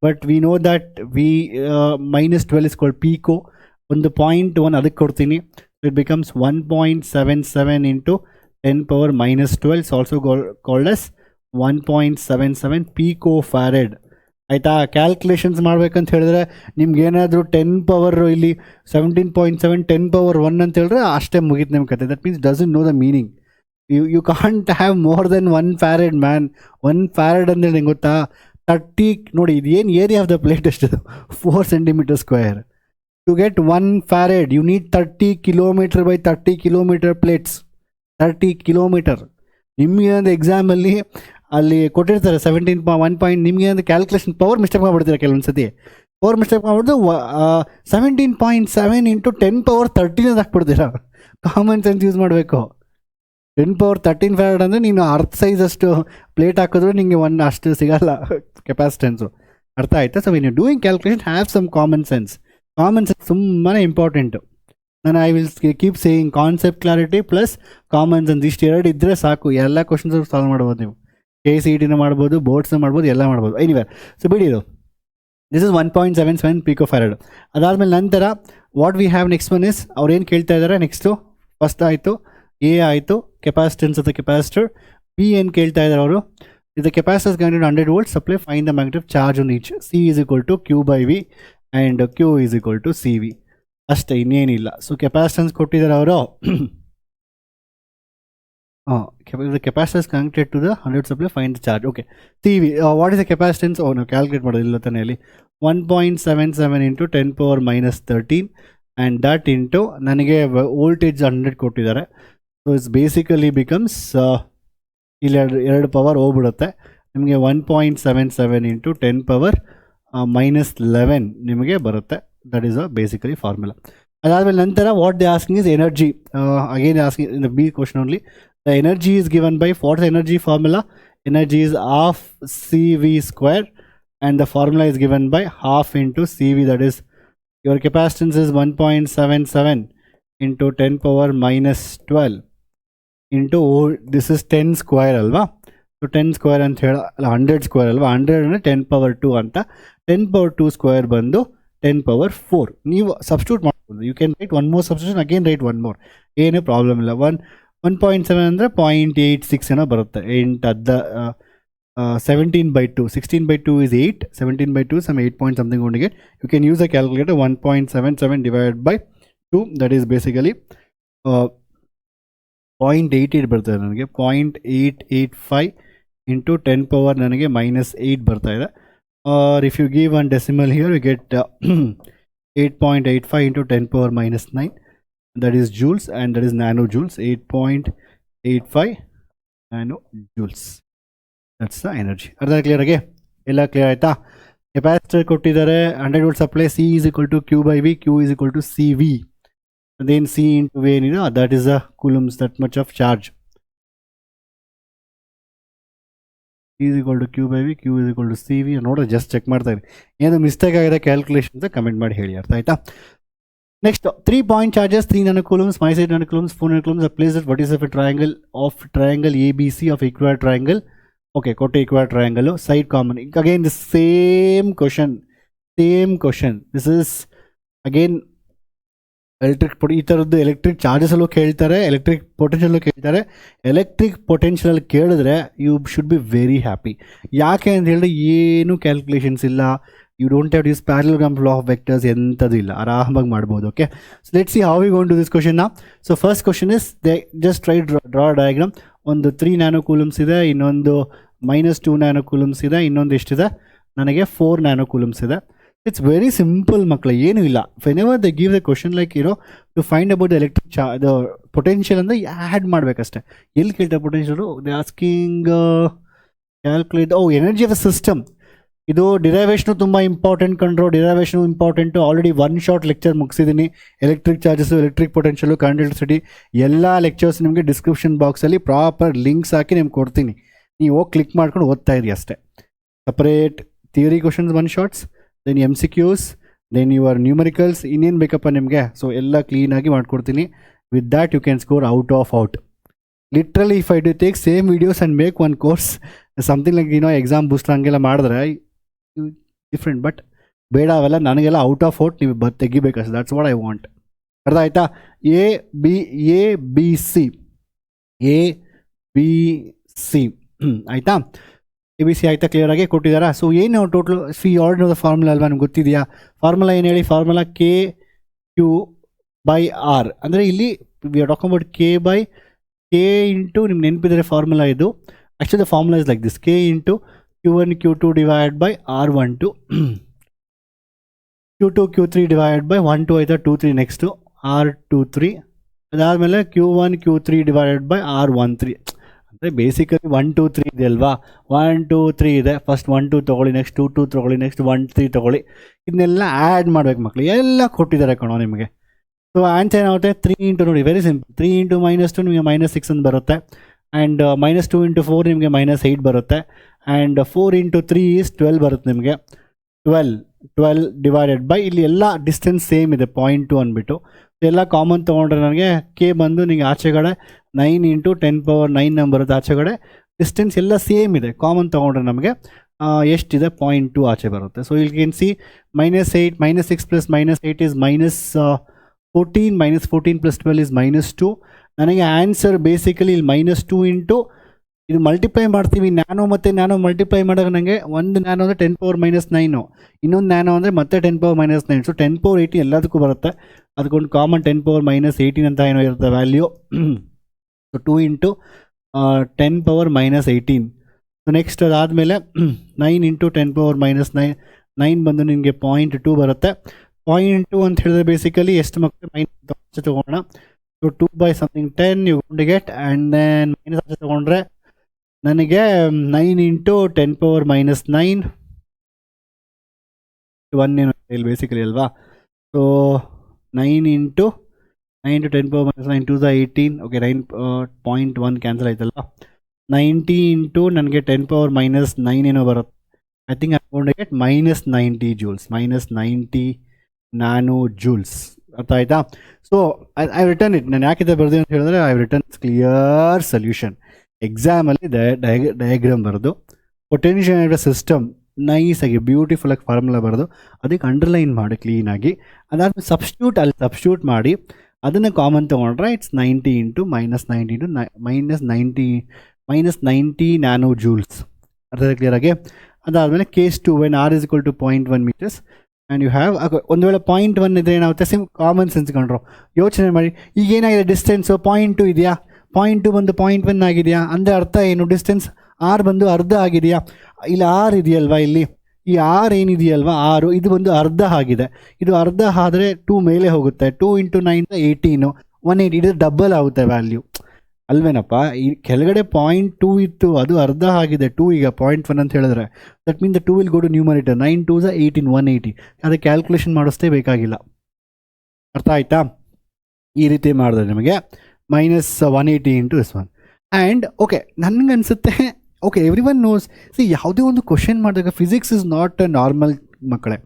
But we know that -12 is called pico. ಒಂದು 0.1 ಅದಕ್ಕೆ ಕೊಡ್ತೀನಿ. It becomes 1.77 into 10⁻−12 also called as 1.77 pico farad. ಆಯಿತಾ? ಕ್ಯಾಲ್ಕುಲೇಷನ್ಸ್ ಮಾಡ್ಬೇಕಂತ ಹೇಳಿದ್ರೆ ನಿಮ್ಗೆ ಏನಾದರೂ 10 ಪವರ್ ಇಲ್ಲಿ 17.7 10⁻1 ಅಂತ ಹೇಳಿದ್ರೆ ಅಷ್ಟೇ ಮುಗೀತು ನಿಮ್ಮ ಕತೆ. That means doesn't know the meaning. You can't have more than 1 farad man. 1 farad ಅಂದರೆ ನಿಂಗೆ ಗೊತ್ತಾ? 30 ನೋಡಿ, ಇದು ಏನು ಏರಿಯಾ ಆಫ್ ದ ಪ್ಲೇಟ್ ಎಷ್ಟಿದೆ? 4 cm². To get 1 farad you need 30 km by 30 km plates. 30 km. ನಿಮಗೆ ಒಂದು ಎಕ್ಸಾಮಲ್ಲಿ ಅಲ್ಲಿ ಕೊಟ್ಟಿರ್ತಾರೆ 1 ಪಾಯಿಂಟ್. ನಿಮಗೆ ಒಂದು ಕ್ಯಾಲ್ಕುಲೇಷನ್ ಪವರ್ ಮಿಸ್ಟೇಕ್ ಮಾಡಿಬಿಡ್ತೀರ ಕೆಲವೊಂದು ಸತಿ. ಪವರ್ ಮಿಸ್ಟೇಕ್ ಮಾಡಿಬಿಟ್ಟು 17.7 ಇಂಟು 10⁻13 ಅಂತ ಹಾಕ್ಬಿಡ್ತೀರ. ಕಾಮನ್ ಸೆನ್ಸ್ ಯೂಸ್ ಮಾಡಬೇಕು. 10⁻13 ಫ್ಯಾರಡ್ ಅಂದರೆ ನೀನು ಅರ್ಧ ಸೈಜ್ ಅಷ್ಟು ಪ್ಲೇಟ್ ಹಾಕಿದ್ರು ನಿಮಗೆ ಅಷ್ಟು ಸಿಗಲ್ಲ ಕೆಪಾಸಿಟೆನ್ಸು. ಅರ್ಥ ಆಯ್ತಾ? So when you doing calculation have some common sense. Common sense ತುಂಬಾ ಇಂಪಾರ್ಟೆಂಟು. ನಾನು I will keep saying concept clarity plus common sense. ಇಷ್ಟು ಎರಡು ಇದ್ದರೆ ಸಾಕು, ಎಲ್ಲ ಕ್ವಶನ್ಸ್ ಸಾಲ್ವ್ ಮಾಡ್ಬೋದು. ನೀವು KCET ಮಾಡ್ಬೋದು, ಬೋರ್ಡ್ಸ್ನ ಮಾಡ್ಬೋದು, ಎಲ್ಲ ಮಾಡ್ಬೋದು. ಎನಿವೇರ್, ಸೊ ಬಿಡಿದು ದಿಸ್ ಇಸ್ 1.77 ಪೀಕೋ ಫ್ಯಾರಡ್. ಅದಾದಮೇಲೆ ನಂತರ what we have next one is, ಅವ್ರು ಏನು ಕೇಳ್ತಾ ಇದ್ದಾರೆ ನೆಕ್ಸ್ಟು? ಫಸ್ಟ್ ಆಯಿತು ಎ ಆಯಿತು, capacitance of the capacitor. B ಏನು ಕೇಳ್ತಾ ಇದ್ದಾರೆ ಅವರು? ಇದು capacitors connected 100 volts supply, find the magnetic charge on each. C is equal to Q/V ಆ್ಯಂಡ್ Q is equal to CV. ಅಷ್ಟೇ, ಇನ್ನೇನಿಲ್ಲ. ಸೊ ಕೆಪಾಸಿಟೆನ್ಸ್ ಕೊಟ್ಟಿದ್ದಾರೆ ಅವರು. the capacitor is connected to the 100 supply, find the charge. Okay, CV, what is the capacitance? ನಾವು calculate ಮಾಡೋದಿಲ್ಲ ತಾನೇ ಅಲ್ಲಿ. 1.77 into 10⁻−13 and that into ನನಗೆ ವೋಲ್ಟೇಜ್ 100 ಕೊಟ್ಟಿದ್ದಾರೆ. ಸೊ ಇಟ್ಸ್ ಬೇಸಿಕಲಿ ಬಿಕಮ್ಸ್ ಇಲ್ಲಿ ಎರಡು ಪವರ್ ಹೋಗ್ಬಿಡುತ್ತೆ ನಿಮಗೆ. 1.77 ಇಂಟು 10⁻−11 ನಿಮಗೆ ಬರುತ್ತೆ. That is a basically formula. ಅದಾದಮೇಲೆ ನಂತರ what they asking is energy. Again asking in the B question only. The energy is given by, what is the energy formula? Energy is half CV² and the formula is given by half into CV. That is, your capacitance is 1.77 into 10⁻−12 into, this is 10² alva. So 10² ಅಂತ ಹೇಳ 100² alva. 100 ಅಂದರೆ 10⁻2 ಅಂತ. 10⁻2² ಬಂದು 10⁻4. ನೀವು substitute ಮಾಡ್ಬೋದು. You can write one more substitution, again write one more, ಏನೂ problem ಇಲ್ಲ. 1.7 ಅಂದರೆ 0.86 ಏನೋ ಬರುತ್ತೆ. 17/2. 16/2 is 8. 17/2 some 8 point something going to get. You can use a calculator. 1.77 divided by 2, that is basically 0.88 ಬರ್ತದೆ ನನಗೆ. 0.885 into 10 ನನಗೆ -8 ಬರ್ತಾ ಇದೆ. Or if you give one decimal here, you get 8.85 into 10⁻−9. that is joules and that is nanojoules. 8.85 nanojoules. that's the energy. ಅರ್ಧ clear ಆಗಿ ಎಲ್ಲ clear ಆಯ್ತಾ? Capacitor ಕೊಟ್ಟಿದ್ದಾರೆ 100 volt supply. C is equal to Q/V, Q is equal to CV. and then C into V ಏನಿದೆ, that is the coulombs, that much of charge. C is equal to Q/V, Q is equal to CV. ನೋಡ್ರಿ, just check ಮಾಡ್ತಾ ಇರಿ, ಏನು mistake ಆಗಿದೆ calculations comment ಮಾಡಿ ಹೇಳಿ. ಅರ್ಥ ಆಯ್ತಾ? Next, 3 point charges, 3 nanocoulombs, -8 nanocoulombs, 4 nanocoulombs are placed at vertices of a triangle ABC of equilateral triangle. Okay, kotte equilateral triangle, side common. Again, the same question. This is again electric. ಈ ಥರದ್ದು electric charges ಅಲ್ಲೂ ಕೇಳ್ತಾರೆ, electric potential ಕೇಳ್ತಾರೆ. Electric potential ಕೇಳಿದ್ರೆ you should be very happy. ಯಾಕೆ ಅಂತ ಹೇಳಿದ್ರೆ ಏನು ಕ್ಯಾಲ್ಕುಲೇಷನ್ಸ್ ಇಲ್ಲ. You don't have to use parallelogram law of vectors, ಎಂಥದ್ದು ಇಲ್ಲ, ಆರಾಮಾಗಿ ಮಾಡ್ಬೋದು. Okay, so let's see how we going to this question ನಾ. So first question is, they just try draw diagram. ಒಂದು 3 nanocoulombs ಇದೆ, ಇನ್ನೊಂದು -2 nanocoulombs ಇದೆ, ಇನ್ನೊಂದು ಎಷ್ಟಿದೆ ನನಗೆ 4 nanocoulombs ಇದೆ. ಇಟ್ಸ್ ವೆರಿ ಸಿಂಪಲ್ ಮಕ್ಕಳು, ಏನೂ ಇಲ್ಲ. Whenever they give the question like to find about the electric the potential ಅಂದರೆ ಆ್ಯಡ್ ಮಾಡಬೇಕಷ್ಟೆ. ಎಲ್ಲಿ ಕೇಳ್ತಾರೆ potential? They asking calculate energy of the system. ಇದು ಡಿರೈವೇಷನು ತುಂಬ ಇಂಪಾರ್ಟೆಂಟ್ ಕಂಡ್ರು. Derivation important. Already one short lecture ಮುಗಿಸಿದ್ದೀನಿ. Electric charges, electric potential, current electricity ಎಲ್ಲ lectures ನಿಮಗೆ ಡಿಸ್ಕ್ರಿಪ್ಷನ್ ಬಾಕ್ಸಲ್ಲಿ ಪ್ರಾಪರ್ ಲಿಂಕ್ಸ್ ಹಾಕಿ ನಿಮ್ಗೆ ಕೊಡ್ತೀನಿ. ನೀವು ಹೋಗಿ ಕ್ಲಿಕ್ ಮಾಡ್ಕೊಂಡು ಓದ್ತಾ ಇರಿ ಅಷ್ಟೇ. Separate theory questions one shorts, then MCQs, then your numericals, ಇನ್ನೇನು ಬೇಕಪ್ಪ ನಿಮಗೆ, ಸೊ ಎಲ್ಲ ಕ್ಲೀನಾಗಿ ಮಾಡ್ಕೊಡ್ತೀನಿ. With that you can score out of out. Literally if I do take same videos and make one course something like exam boost ಹಂಗೆಲ್ಲ ಮಾಡಿದ್ರೆ different. But ಬೇಡ ಅವೆಲ್ಲ, ನನಗೆಲ್ಲ ಔಟ್ ಆಫ್ ಔಟ್ ನೀವು ತೆಗಿಬೇಕಷ್ಟೆ. That's what I want. ಅರ್ಥ ಆಯ್ತಾ? A B C ಆಯಿತಾ? ABC ಆಯಿತಾ? ಕ್ಲಿಯರ್ ಆಗಿ ಕೊಟ್ಟಿದ್ದಾರಾ? ಸೊ ಏನು ಟೋಟಲ್ ಆಲ್ರೆಡಿ ದ ಫಾರ್ಮುಲಾ ಅಲ್ವಾ, ನಿಮ್ಗೆ ಗೊತ್ತಿದೆಯಾ? ಫಾರ್ಮುಲಾ ಏನು ಹೇಳಿ? Formula KQ/R. ಅಂದರೆ ಇಲ್ಲಿ we are talking about K into, ನಿಮ್ಗೆ ನೆನಪಿದರೆ ಫಾರ್ಮುಲಾ ಇದು. Actually the formula is like this: K into Q1 Q2 divided by R12, Q2 Q3 divided by 1 2 ಆಯಿತಾ, 2 3 ನೆಕ್ಸ್ಟು R23, ಅದಾದಮೇಲೆ Q1 Q3 divided by R13. ಅಂದರೆ basically 1 2 3 ಇದೆ ಅಲ್ವಾ, 1 2 3 ಇದೆ. First 1 2 ತೊಗೊಳ್ಳಿ, next 2 2 ತೊಗೊಳ್ಳಿ, ನೆಕ್ಸ್ಟ್ 1 3 ತೊಗೊಳ್ಳಿ. ಇದನ್ನೆಲ್ಲ ಆ್ಯಡ್ ಮಾಡ್ಬೇಕು ಮಕ್ಕಳು. ಎಲ್ಲ ಕೊಟ್ಟಿದ್ದಾರೆ ಕಣೋ ನಿಮಗೆ. ಸೊ ಆನ್ಸರ್ ಏನಾಗುತ್ತೆ? 3 ಇಂಟು, ನೋಡಿ ವೆರಿ ಸಿಂಪಲ್, 3 ಇಂಟು -2 ನಿಮಗೆ -6 ಅಂತ ಬರುತ್ತೆ. ಆ್ಯಂಡ್ -2 ಇಂಟು 4 ನಿಮಗೆ -8 ಬರುತ್ತೆ. ಆ್ಯಂಡ್ 4 ಇಂಟು 3 ಈಸ್ 12 ಬರುತ್ತೆ ನಿಮಗೆ. 12 ಡಿವೈಡೆಡ್ ಬೈ, ಇಲ್ಲಿ ಎಲ್ಲ ಡಿಸ್ಟೆನ್ಸ್ ಸೇಮ್ ಇದೆ 0.2 ಅಂದ್ಬಿಟ್ಟು. ಎಲ್ಲ ಕಾಮನ್ ತೊಗೊಂಡ್ರೆ ನನಗೆ K ಬಂದು ನಿಮಗೆ ಆಚೆಗಡೆ 9 ಇಂಟು 10⁻9 ನಂಬರ್ ಬರುತ್ತೆ ಆಚೆಗಡೆ. ಡಿಸ್ಟೆನ್ಸ್ ಎಲ್ಲ ಸೇಮ್ ಇದೆ, ಕಾಮನ್ ತೊಗೊಂಡ್ರೆ ನಮಗೆ ಎಷ್ಟಿದೆ? 0.2 ಆಚೆ ಬರುತ್ತೆ. ಸೊ ಇಲ್ಲಿ can see -8, -6 plus -8 is -14, -14 plus 12 is -2. ನನಗೆ ಆನ್ಸರ್ ಬೇಸಿಕಲಿ ಇಲ್ಲಿ -2 ಇಂಟು ಇದು ಮಲ್ಟಿಪ್ಲೈ ಮಾಡ್ತೀವಿ, ನ್ಯಾನೋ ಮತ್ತು ನ್ಯಾನೋ ಮಲ್ಟಿಪ್ಲೈ ಮಾಡಿದಾಗ ನನಗೆ ಒಂದು ನ್ಯಾನೋ ಅಂದರೆ 10⁻9, ಇನ್ನೊಂದು ನ್ಯಾನೋ ಅಂದರೆ ಮತ್ತೆ 10⁻9. ಸೊ 10⁻18 ಎಲ್ಲದಕ್ಕೂ ಬರುತ್ತೆ. ಅದಕ್ಕೊಂದು ಕಾಮನ್ 10⁻18 ಅಂತ ಏನೋ ಇರುತ್ತೆ value. So 2 into 10⁻18. So next ಅದಾದಮೇಲೆ 9 ಇಂಟು 10⁻9 ಬಂದು ನಿಮಗೆ 0.2 ಬರುತ್ತೆ. 0.2 ಅಂತ ಹೇಳಿದ್ರೆ ಬೇಸಿಕಲಿ ಎಷ್ಟು ಮಕ್ಕಳು ಮೈನಸ್ ತೊಗೋಣ. So 2/10 you going to get, and then minus ಆಚೆ ತೊಗೊಂಡ್ರೆ ನನಗೆ 9 ಇಂಟು 10⁻9 1 ಏನು ಇಲ್ಲಿ ಬೇಸಿಕಲಿ ಅಲ್ವಾ. ಸೊ 9 ಇಂಟು 10⁻9 2 18, ಓಕೆ 9.1 ಕ್ಯಾನ್ಸಲ್ ಆಯ್ತಲ್ವಾ. 90 ಇಂಟು ನನಗೆ 10⁻9 ಏನೋ ಬರುತ್ತೆ. I think I going to get -90 joules, -90 nano joules. ಅರ್ಥ ಆಯ್ತಾ? So I return it. ನಾನು ಯಾಕಿದೆ ಬರೆದು ಅಂತ ಹೇಳಿದ್ರೆ ಐ ರಿಟರ್ನ್ ಕ್ಲಿಯರ್ ಸೊಲ್ಯೂಷನ್. ಎಕ್ಸಾಮಲ್ಲಿ ಡಯಾಗ್ರಾಮ್ ಬರೆದು ಪೊಟೆನ್ಷಿಯಲ್ ಸಿಸ್ಟಮ್ ನೈಸಾಗಿ ಬ್ಯೂಟಿಫುಲ್ಲಾಗಿ ಫಾರ್ಮುಲಾ ಬರೆದು ಅದಕ್ಕೆ ಅಂಡರ್ಲೈನ್ ಮಾಡಿ ಕ್ಲೀನಾಗಿ, ಅದಾದ್ಮೇಲೆ ಸಬ್ಸ್ಟ್ಯೂಟ್ ಮಾಡಿ ಅದನ್ನು ಕಾಮನ್ ತೊಗೊಂಡ್ರೆ it's 90 into -90 into -90 nano joules. ಅರ್ಥ ಕ್ಲಿಯರಾಗಿ? ಅದಾದಮೇಲೆ case 2 when R is equal to 0.1 meters and you have, ಒಂದು ವೇಳೆ 0.1 ಇದ್ದರೆ ಏನಾಗುತ್ತೆ? ಕಾಮನ್ ಸೆನ್ಸ್ ಕಂಡ್ರು ಯೋಚನೆ ಮಾಡಿ. ಈಗ ಏನಾಗಿದೆ? ಡಿಸ್ಟೆನ್ಸು 0.2 ಇದೆಯಾ, 0.2 ಬಂದು 0.1 ಆಗಿದೆಯಾ ಅಂದರೆ ಅರ್ಥ ಏನು? ಡಿಸ್ಟೆನ್ಸ್ R ಬಂದು ಅರ್ಧ ಆಗಿದೆಯಾ? ಇಲ್ಲಿ R ಇದೆಯಲ್ವಾ, ಇಲ್ಲಿ ಈ R ಏನಿದೆಯಲ್ವಾ, R ಇದು ಬಂದು ಅರ್ಧ ಆಗಿದೆ. ಇದು ಅರ್ಧ ಆದರೆ 2 ಮೇಲೆ ಹೋಗುತ್ತೆ. 2 ಇಂಟು 9 18, 180, ಇದು ಡಬಲ್ ಆಗುತ್ತೆ ವ್ಯಾಲ್ಯೂ ಅಲ್ವೇನಪ್ಪ? ಈ ಕೆಳಗಡೆ 0.2 ಇತ್ತು, ಅದು ಅರ್ಧ ಆಗಿದೆ 2, ಈಗ 0.1 ಅಂತ ಹೇಳಿದ್ರೆ that mean the 2 will go to numerator. 9 2 18, 180. ಅದಕ್ಕೆ ಕ್ಯಾಲ್ಕುಲೇಷನ್ ಮಾಡಿಸ್ತೇ ಬೇಕಾಗಿಲ್ಲ. ಅರ್ಥ ಆಯ್ತಾ? ಈ ರೀತಿ ಮಾಡಿದ್ರೆ ನಿಮಗೆ -180 into this one. And okay, ನನಗನ್ಸುತ್ತೆ ಓಕೆ ಎವ್ರಿ ಒನ್ ನೋಸ್. ಯಾವುದೇ ಒಂದು ಕ್ವಶನ್ ಮಾಡಿದಾಗ physics is not a normal ಮಕ್ಕಳೇ.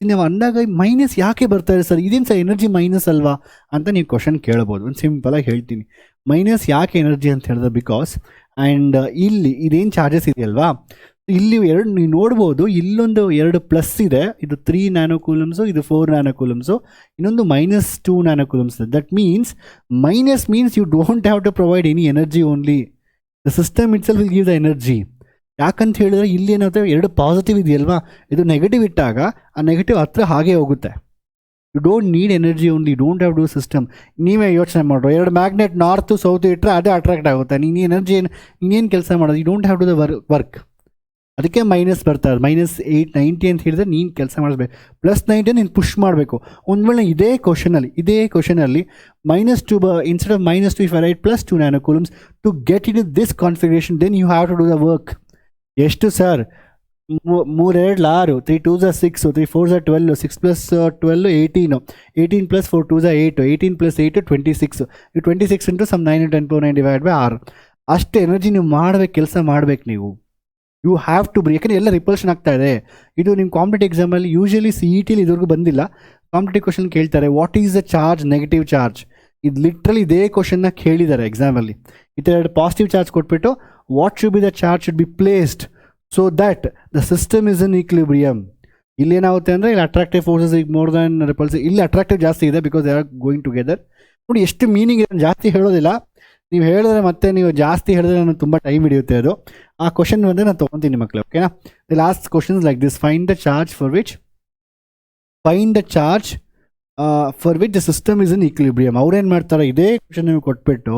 ನೀವು ಅಂದಾಗ ಮೈನಸ್ ಯಾಕೆ ಬರ್ತಾರೆ ಸರ್, ಇದೇನು ಸರ್ ಎನರ್ಜಿ ಮೈನಸ್ ಅಲ್ವಾ ಅಂತ ನೀವು ಕ್ವಶನ್ ಕೇಳ್ಬೋದು. ಒಂದು ಸಿಂಪಲಾಗಿ ಹೇಳ್ತೀನಿ, ಮೈನಸ್ ಯಾಕೆ ಎನರ್ಜಿ ಅಂತ ಹೇಳಿದ್ರೆ ಬಿಕಾಸ್ ಆ್ಯಂಡ್ ಇಲ್ಲಿ ಇದೇನು ಚಾರ್ಜಸ್ ಇದೆಯಲ್ವಾ, ಇಲ್ಲಿ ನೀವು ನೋಡ್ಬೋದು, ಇಲ್ಲೊಂದು 2 ಪ್ಲಸ್ ಇದೆ, ಇದು 3 ನ್ಯಾನೋ ಕೂಲಮ್ಸು, ಇದು 4 ನ್ಯಾನೋ ಕೂಲಮ್ಸು, ಇನ್ನೊಂದು -2 nano coulombs. That means means you don't have to provide any energy, only the system itself will give the energy. ಯಾಕಂತ ಹೇಳಿದ್ರೆ ಇಲ್ಲಿ ಏನಾಗುತ್ತೆ, 2 ಪಾಸಿಟಿವ್ ಇದೆಯಲ್ವಾ, ಇದು ನೆಗೆಟಿವ್ ಇಟ್ಟಾಗ ಆ ನೆಗೆಟಿವ್ ಹತ್ರ ಹಾಗೆ ಹೋಗುತ್ತೆ. You don't need energy, only don't have do system. ನೀವೇ ಯೋಚನೆ ಮಾಡ್ರೋ, 2 ಮ್ಯಾಗ್ನೆಟ್ ನಾರ್ತು ಸೌತ್ ಇಟ್ಟರೆ ಅದೇ ಅಟ್ರಾಕ್ಟ್ ಆಗುತ್ತೆ. ನೀನು ಎನರ್ಜಿ ಇನ್ನೇನು ಕೆಲಸ ಮಾಡೋದು, you don't have to the work. ಅದಕ್ಕೆ ಮೈನಸ್ ಬರ್ತಾರೆ. -8 90 ಅಂತ ಹೇಳಿದ್ರೆ ನೀನು ಕೆಲಸ ಮಾಡಿಸ್ಬೇಕು, +90 ನೀನು ಪುಷ್ ಮಾಡಬೇಕು. ಒಂದು ವೇಳೆ ಇದೇ ಕ್ವಶನಲ್ಲಿ -2 instead of -2 if I write +2 nano coulombs to get in this configuration, then you have to do the work. ಎಷ್ಟು ಸರ್? ಮೂರೆರಡು 6, 3 2s 6, 3 4s 12, 6 plus 12 18, 18 plus 4 2s 8, 18 plus 8 26, ಈ 26 into some 9 10 power 9 divide by 6. ಅಷ್ಟು energy ನೀವು ಮಾಡಬೇಕು, ಕೆಲಸ ಮಾಡಬೇಕು ನೀವು. You have to ಬ್ರೀ, ಯಾಕಂದರೆ ಎಲ್ಲ ರಿಪಲ್ಷನ್ ಆಗ್ತಾ ಇದೆ. ಇದು ನಿಮ್ಮ ಕಾಂಪಿಟೇಟಿವ್ ಎಕ್ಸಾಮಲ್ಲಿ ಯೂಶಲಿ CET ಇದುವರೆಗೂ ಬಂದಿಲ್ಲ. ಕಾಂಪಿಟೇಟಿವ್ ಕ್ವಶನ್ ಕೇಳ್ತಾರೆ, what is the charge, negative charge. ಇದು ಲಿಟ್ರಲಿ ಇದೇ ಕ್ವಶನ್ನ ಕೇಳಿದ್ದಾರೆ ಎಕ್ಸಾಮಲ್ಲಿ. ಈ ಥರ ಎರಡು ಪಾಸಿಟಿವ್ ಚಾರ್ಜ್ ಕೊಟ್ಬಿಟ್ಟು what should be the charge should be placed so that the system is in equilibrium. ಇಲ್ಲಿ ಏನಾಗುತ್ತೆ ಅಂದರೆ ಇಲ್ಲಿ ಅಟ್ರಾಕ್ಟಿವ್ ಫೋರ್ಸಸ್ ಈಗ ಮೋರ್ ದ್ಯಾನ್ ರಿಪಲ್ಸಿವ್, ಇಲ್ಲಿ ಅಟ್ರಾಕ್ಟಿವ್ ಜಾಸ್ತಿ ಇದೆ because they are going together. ನೋಡಿ ಎಷ್ಟು ಮೀನಿಂಗ್ ಇದೆ, ಜಾಸ್ತಿ ಹೇಳೋದಿಲ್ಲ. ನೀವು ಹೇಳಿದ್ರೆ ಮತ್ತೆ ನೀವು ಜಾಸ್ತಿ ಹೇಳಿದ್ರೆ ನನಗೆ ತುಂಬ ಟೈಮ್ ಹಿಡಿಯುತ್ತೆ ಅದು. ಆ ಕ್ವಶನ್ ಬಂದರೆ ನಾನು ತೊಗೊತೀನಿ ಮಕ್ಕಳು, ಓಕೆನಾ. The last questions like this, find the charge for which the system is in equilibrium. ಅವ್ರೇನು ಮಾಡ್ತಾರೆ, ಇದೇ ಕ್ವಶನ್ ನೀವು ಕೊಟ್ಬಿಟ್ಟು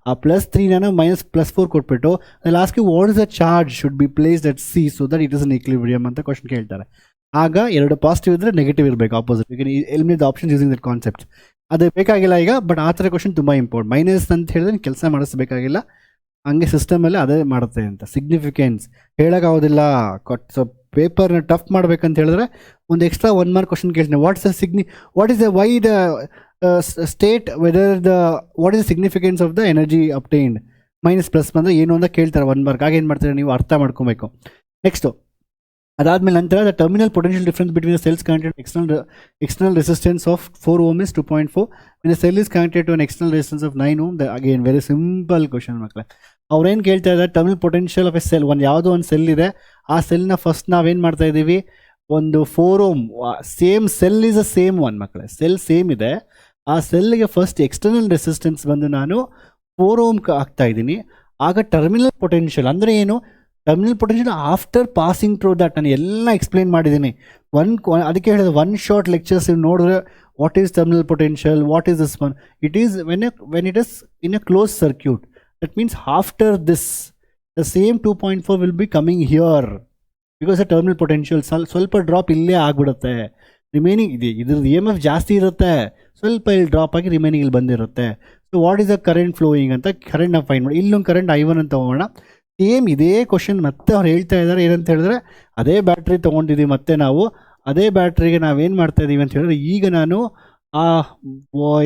ಆ +3 ನಾನು -+4 ಕೊಟ್ಬಿಟ್ಟು ಲಾಸ್ಟ್ಗೆ what is the charge should be placed at C so that it is in equilibrium ಅಂತ ಕ್ವಶನ್ ಕೇಳ್ತಾರೆ. ಆಗ ಎರಡು ಪಾಸಿಟಿವ್ ಇದ್ದರೆ ನೆಗೆಟಿವ್ ಇರಬೇಕು ಆಪೋಸಿಟ್. ಈಗ eliminate the options using that concept. ಅದು ಬೇಕಾಗಿಲ್ಲ ಈಗ, ಬಟ್ ಆ ಥರ ಕ್ವಶನ್ ತುಂಬ ಇಂಪಾರ್ಟೆಂಟ್. ಮೈನಸ್ ಅಂತ ಹೇಳಿದ್ರೆ ಕೆಲಸ ಮಾಡಿಸ್ಬೇಕಾಗಿಲ್ಲ, ಹಂಗೆ ಸಿಸ್ಟಮಲ್ಲಿ ಅದೇ ಮಾಡುತ್ತೆ ಅಂತ. ಸಿಗ್ನಿಫಿಕೆನ್ಸ್ ಹೇಳೋಕ್ಕಾಗೋದಿಲ್ಲ. ಸೊ ಪೇಪರ್ನ ಟಫ್ ಮಾಡ್ಬೇಕಂತ ಹೇಳಿದ್ರೆ ಒಂದು ಎಕ್ಸ್ಟ್ರಾ 1 ಮಾರ್ಕ್ ಕ್ವಶನ್ ಕೇಳ್ತೀನಿ. What is the why the state whether what is the significance of the energy obtained, -+ ಬಂದರೆ ಏನು ಅಂತ ಕೇಳ್ತಾರೆ 1 ಮಾರ್ಕ್. ಆಗೇನು ಮಾಡ್ತಾರೆ ನೀವು ಅರ್ಥ ಮಾಡ್ಕೊಬೇಕು. ನೆಕ್ಸ್ಟು ಅದಾದಮೇಲೆ ನಂತರ the terminal potential difference between the cells connected external resistance of 4 ohm is 2.4 when the cell is connected to an external resistance of 9 ohm. Again very simple question ಮಕ್ಕಳೇ. ಅವ್ರೇನು ಕೇಳ್ತಾ ಇದ್ದಾರೆ, terminal potential of A cell, ಯಾವುದೋ ಒಂದು cell ಇದೆ, ಆ ಸೆಲ್ನ first ನಾವೇನು ಮಾಡ್ತಾ ಇದ್ದೀವಿ, ಒಂದು 4 ohm same cell is a same one ಮಕ್ಕಳೇ, ಸೆಲ್ ಸೇಮ್ ಇದೆ. ಆ ಸೆಲ್ಗೆ ಫಸ್ಟ್ ಎಕ್ಸ್ಟರ್ನಲ್ ರೆಸಿಸ್ಟೆನ್ಸ್ ಬಂದು ನಾನು 4 ohm ಹಾಕ್ತಾ ಇದ್ದೀನಿ. ಆಗ ಟರ್ಮಿನಲ್ ಪೊಟೆನ್ಷಿಯಲ್ ಅಂದರೆ ಏನು, terminal potential after passing through that ನಾನು ಎಲ್ಲ ಎಕ್ಸ್ಪ್ಲೇನ್ ಮಾಡಿದ್ದೀನಿ. ಅದಕ್ಕೆ ಹೇಳಿದೆ 1 ಶಾರ್ಟ್ ಲೆಕ್ಚರ್ಸ್ ನೋಡಿದ್ರೆ what is terminal potential, what is this one. It is when it is in a close circuit. That means after this the same 2.4 will be coming here because the terminal potential ಸ್ವಲ್ಪ drop ಇಲ್ಲೇ ಆಗಿಬಿಡುತ್ತೆ. Remaining ಇದ್ರದ್ದು EMF ಜಾಸ್ತಿ ಇರುತ್ತೆ, ಸ್ವಲ್ಪ ಇಲ್ಲಿ drop ಆಗಿ remaining ಇಲ್ಲಿ ಬಂದಿರುತ್ತೆ. So what is the current flowing ಅಂತ ಕರೆಂಟ್ ನಾವು ಫೈಂಡ್ ಮಾಡಿ. ಇಲ್ಲೊಂದು ಕರೆಂಟ್ I1 ಅಂತ ತಗೋಣ. ಸೇಮ್ ಇದೇ ಕ್ವಶನ್ ಮತ್ತೆ ಅವ್ರು ಹೇಳ್ತಾ ಇದ್ದಾರೆ ಏನಂತ ಹೇಳಿದ್ರೆ, ಅದೇ ಬ್ಯಾಟ್ರಿ ತೊಗೊಂಡಿದ್ದೀವಿ, ಮತ್ತೆ ನಾವು ಅದೇ ಬ್ಯಾಟ್ರಿಗೆ ನಾವೇನು ಮಾಡ್ತಾ ಇದ್ದೀವಿ ಅಂತ ಹೇಳಿದ್ರೆ, ಈಗ ನಾನು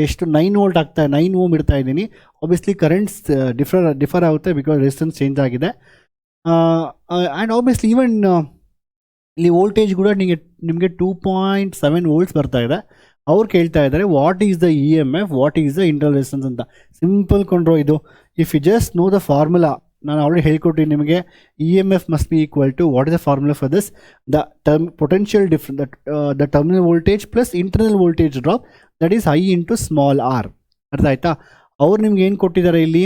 ಎಷ್ಟು 9 ವೋಲ್ಟ್ 9 ohm ಇಡ್ತಾ ಇದ್ದೀನಿ. ಆಬ್ವಿಯಸ್ಲಿ ಕರೆಂಟ್ಸ್ ಡಿಫರ್ ಆಗುತ್ತೆ ಬಿಕಾಸ್ ರೆಸಿಸ್ಟೆನ್ಸ್ ಚೇಂಜ್ ಆಗಿದೆ. ಆ್ಯಂಡ್ ಆಬ್ವಿಯಸ್ಲಿ ಈವನ್ ಇಲ್ಲಿ ವೋಲ್ಟೇಜ್ ಕೂಡ ನಿಮಗೆ 2.7 volts ಬರ್ತಾ ಇದೆ. ಅವ್ರು ಕೇಳ್ತಾ ಇದ್ದಾರೆ what is the EMF, what is the internal resistance ಅಂತ. ಸಿಂಪಲ್ ಕೊಂಡ್ರೋ ಇದು. If you just know the formula, ನಾನು ಆಲ್ರೆಡಿ ಹೇಳ್ಕೊಟ್ಟಿದ್ದೀನಿ ನಿಮಗೆ. EMF must be equal to what is the formula for this, potential the terminal voltage plus internal voltage drop, that is I into small r. ಅರ್ಥ ಆಯ್ತಾ? ಅವ್ರು ನಿಮ್ಗೆ ಏನು ಕೊಟ್ಟಿದ್ದಾರೆ, ಇಲ್ಲಿ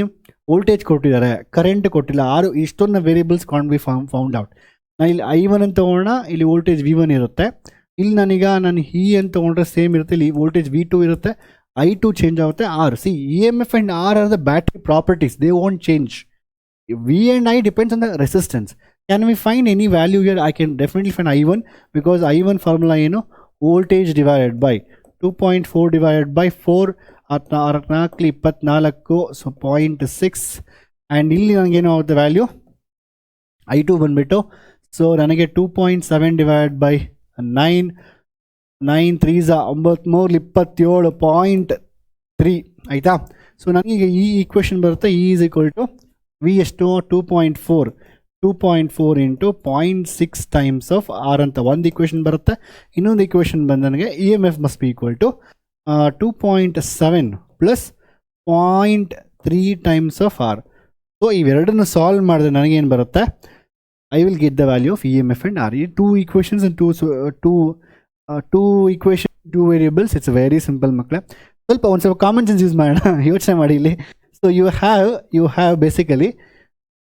ವೋಲ್ಟೇಜ್ ಕೊಟ್ಟಿದ್ದಾರೆ, ಕರೆಂಟ್ ಕೊಟ್ಟಿಲ್ಲ. ಇಷ್ಟೊಂದು variables can't be found out. ನಾನು ಇಲ್ಲಿ I1 ಅಂತ ತೊಗೊಳ್ಳೋಣ, ಇಲ್ಲಿ ವೋಲ್ಟೇಜ್ V1 ಇರುತ್ತೆ. ಇಲ್ಲಿ ನಾನು E ಅಂತ ತೊಗೊಂಡ್ರೆ ಸೇಮ್ ಇರುತ್ತೆ, ಇಲ್ಲಿ ವೋಲ್ಟೇಜ್ V2 ಇರುತ್ತೆ, I2 ಚೇಂಜ್ ಆಗುತ್ತೆ, R. EMF and R are the battery properties, they won't change. V and I depends on the resistance. Can we find any value here? I can definitely find I1 because I1 formula voltage divided by 2.4 divided by 4 24 so 0.6 and ಇಲ್ಲಿ ನನಗೇನು ಆಗುತ್ತೆ value I2 ಬಂದುಬಿಟ್ಟು, so ನನಗೆ 2.7 divided by 9 3 27.3 ಆಯಿತಾ. So ನನಗೆ ಈ equation ಬರುತ್ತೆ, E is equal to V ಎಷ್ಟು 2.4 ಇಂಟು 0.6 ಟೈಮ್ಸ್ ಆಫ್ R ಅಂತ ಒಂದು ಈಕ್ವೇಷನ್ ಬರುತ್ತೆ. ಇನ್ನೊಂದು ಈಕ್ವೇಷನ್ ಬಂದು ನನಗೆ EMF must be equal to 2.7 plus 0.3 times of R. So ಇವೆರಡನ್ನು ಸಾಲ್ವ್ ಮಾಡಿದ್ರೆ ನನಗೇನು ಬರುತ್ತೆ, I will get the value of EMF and R. ಈ 2 equations and two equation 2 variables. It's very simple ಮಕ್ಕಳೇ. ಒಂದು ಸ್ವಲ್ಪ ಕಾಮನ್ ಸೆನ್ಸ್ ಯೂಸ್ ಮಾಡೋಣ, ಯೋಚನೆ ಮಾಡಿ ಇಲ್ಲಿ. ಸೊ ಯು ಹ್ಯಾವ್ ಬೇಸಿಕಲಿ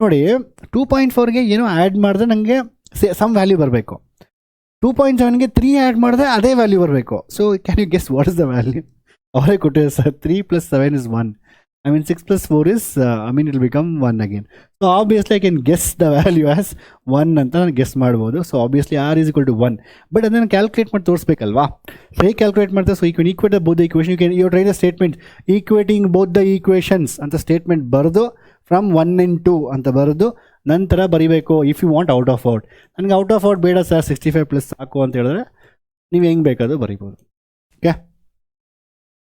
ನೋಡಿ 2.4ಗೆ ಏನೋ ಆ್ಯಡ್ ಮಾಡಿದ್ರೆ ನನಗೆ ಸಮ್ ವ್ಯಾಲ್ಯೂ ಬರಬೇಕು. 2.7ಗೆ 3 ಆ್ಯಡ್ ಮಾಡಿದ್ರೆ ಅದೇ ವ್ಯಾಲ್ಯೂ ಬರಬೇಕು. So can you guess what is the value? ಅವರೇ ಕೊಟ್ಟಿದ್ದಾರೆ sir, 3 + 7 is 1. I mean 6 plus 4 is, it will become 1 again. So obviously I can guess the value as 1 ಅಂತ ನಾನು ಗೆಸ್ ಮಾಡ್ಬೋದು. So obviously r is equal to 1. But ಅದನ್ನು calculate ಮಾಡಿ ತೋರಿಸ್ಬೇಕಲ್ವಾ? So ಹೇಗೆ calculate ಮಾಡ್ತಾರೆ? So you equate both the equation, you write a statement equating both the equations ಅಂತ statement ಬರೆದು from 1 and 2 ಅಂತ ಬರೆದು ನಂತರ ಬರೀಬೇಕು. If you want out of out, ನನಗೆ ಔಟ್ ಆಫ್ ಔಟ್ ಬೇಡ ಸರ್ 65 ಪ್ಲಸ್ ಸಾಕು ಅಂತ ಹೇಳಿದ್ರೆ ನೀವು ಹೆಂಗೆ ಬೇಕಾದರೂ ಬರೀಬೋದು. Okay,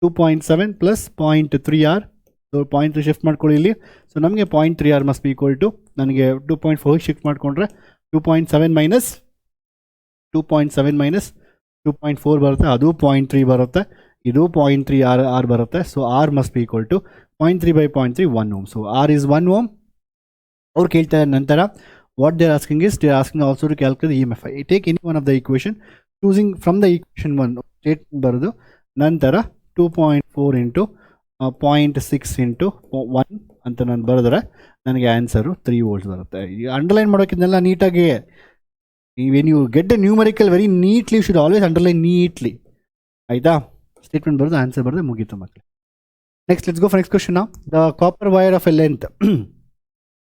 2.7 plus 0.3r. So 0.3 shift ಮಾಡ್ಕೊಳ್ಳಿ ಇಲ್ಲಿ. ಸೊ ನಮಗೆ 0.3r must be equal to, ನನಗೆ 2.4 ಶಿಫ್ಟ್ ಮಾಡಿಕೊಂಡ್ರೆ 2.7 ಮೈನಸ್ 2.4 ಬರುತ್ತೆ, ಅದು 0.3 ಬರುತ್ತೆ, ಇದು 0.3r ಬರುತ್ತೆ. So r must be equal to 0.3 by 0.3 1 ohm. So r is 1 ohm. ಅವ್ರು ಕೇಳ್ತಾರೆ ನಂತರ what they are asking is, they are asking also to calculate the EMF. I take any one of the equation, choosing from the equation 1 state ಬರೆದು ನಂತರ 2.4 into 0.6 into 1 ಅಂತ ನಾನು ಬರೆದ್ರೆ ನನಗೆ answer 3 volts ಬರುತ್ತೆ. ಅಂಡರ್ಲೈನ್ ಮಾಡೋಕ್ಕಿಂತೆಲ್ಲ ನೀಟಾಗಿ, when you get the numerical very neatly, you should always underline neatly. ಆಯಿತಾ? ಸ್ಟೇಟ್ಮೆಂಟ್ ಬರೆದು ಆನ್ಸರ್ ಬರೆದು ಮುಗೀತು ಮಕ್ಕಳು. Next let's go for next question. The copper wire of a length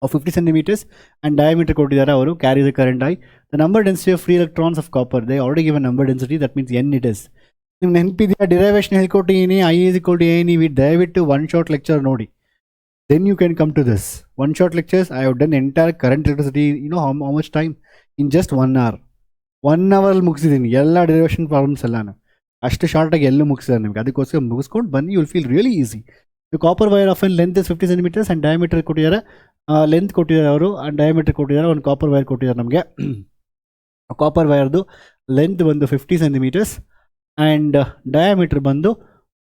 of 50 centimeters and diameter ಕೊಟ್ಟಿದ್ದಾರೆ ಅವರು, carries a current I. The number density of free electrons of copper, they already give a number density, that means n it is. ನಿಮ್ಗೆ ನೆನಪಿದೆಯಾ? Derivation ಹೇಳ್ಕೊಟ್ಟಿದ್ದೀನಿ, I is equal to ANE. ದಯವಿಟ್ಟು one short lecture ನೋಡಿ, then you can come to this. One shot lectures, I have done entire current electricity, you know how much time? In just 1 hour. 1 hour ಅಲ್ಲಿ ಮುಗಿಸಿದ್ದೀನಿ ಎಲ್ಲ derivation problems ಎಲ್ಲಾನು. ಅಷ್ಟು ಶಾರ್ಟಾಗಿ ಎಲ್ಲೂ ಮುಗಿಸಿದ್ದಾರೆ ನಿಮಗೆ. ಅದಕ್ಕೋಸ್ಕರ ಮುಗಿಸ್ಕೊಂಡು ಬನ್ನಿ, you will feel really easy. Copper wire of an length is 50 centimeters and diameter ಕೊಟ್ಟಿದ್ದಾರೆ, ಲೆಂತ್ ಕೊಟ್ಟಿದ್ದಾರೆ ಅವರು, ಆ್ಯಂಡ್ ಡಯಾಮೀಟರ್ ಕೊಟ್ಟಿದ್ದಾರೆ. ಒಂದು ಕಾಪರ್ ವೈರ್ ಕೊಟ್ಟಿದ್ದಾರೆ ನಮಗೆ. ಕಾಪರ್ ವೈರ್ದು ಲೆಂತ್ ಬಂದು 50 centimeters ಆ್ಯಂಡ್ ಡಯಾಮೀಟರ್ ಬಂದು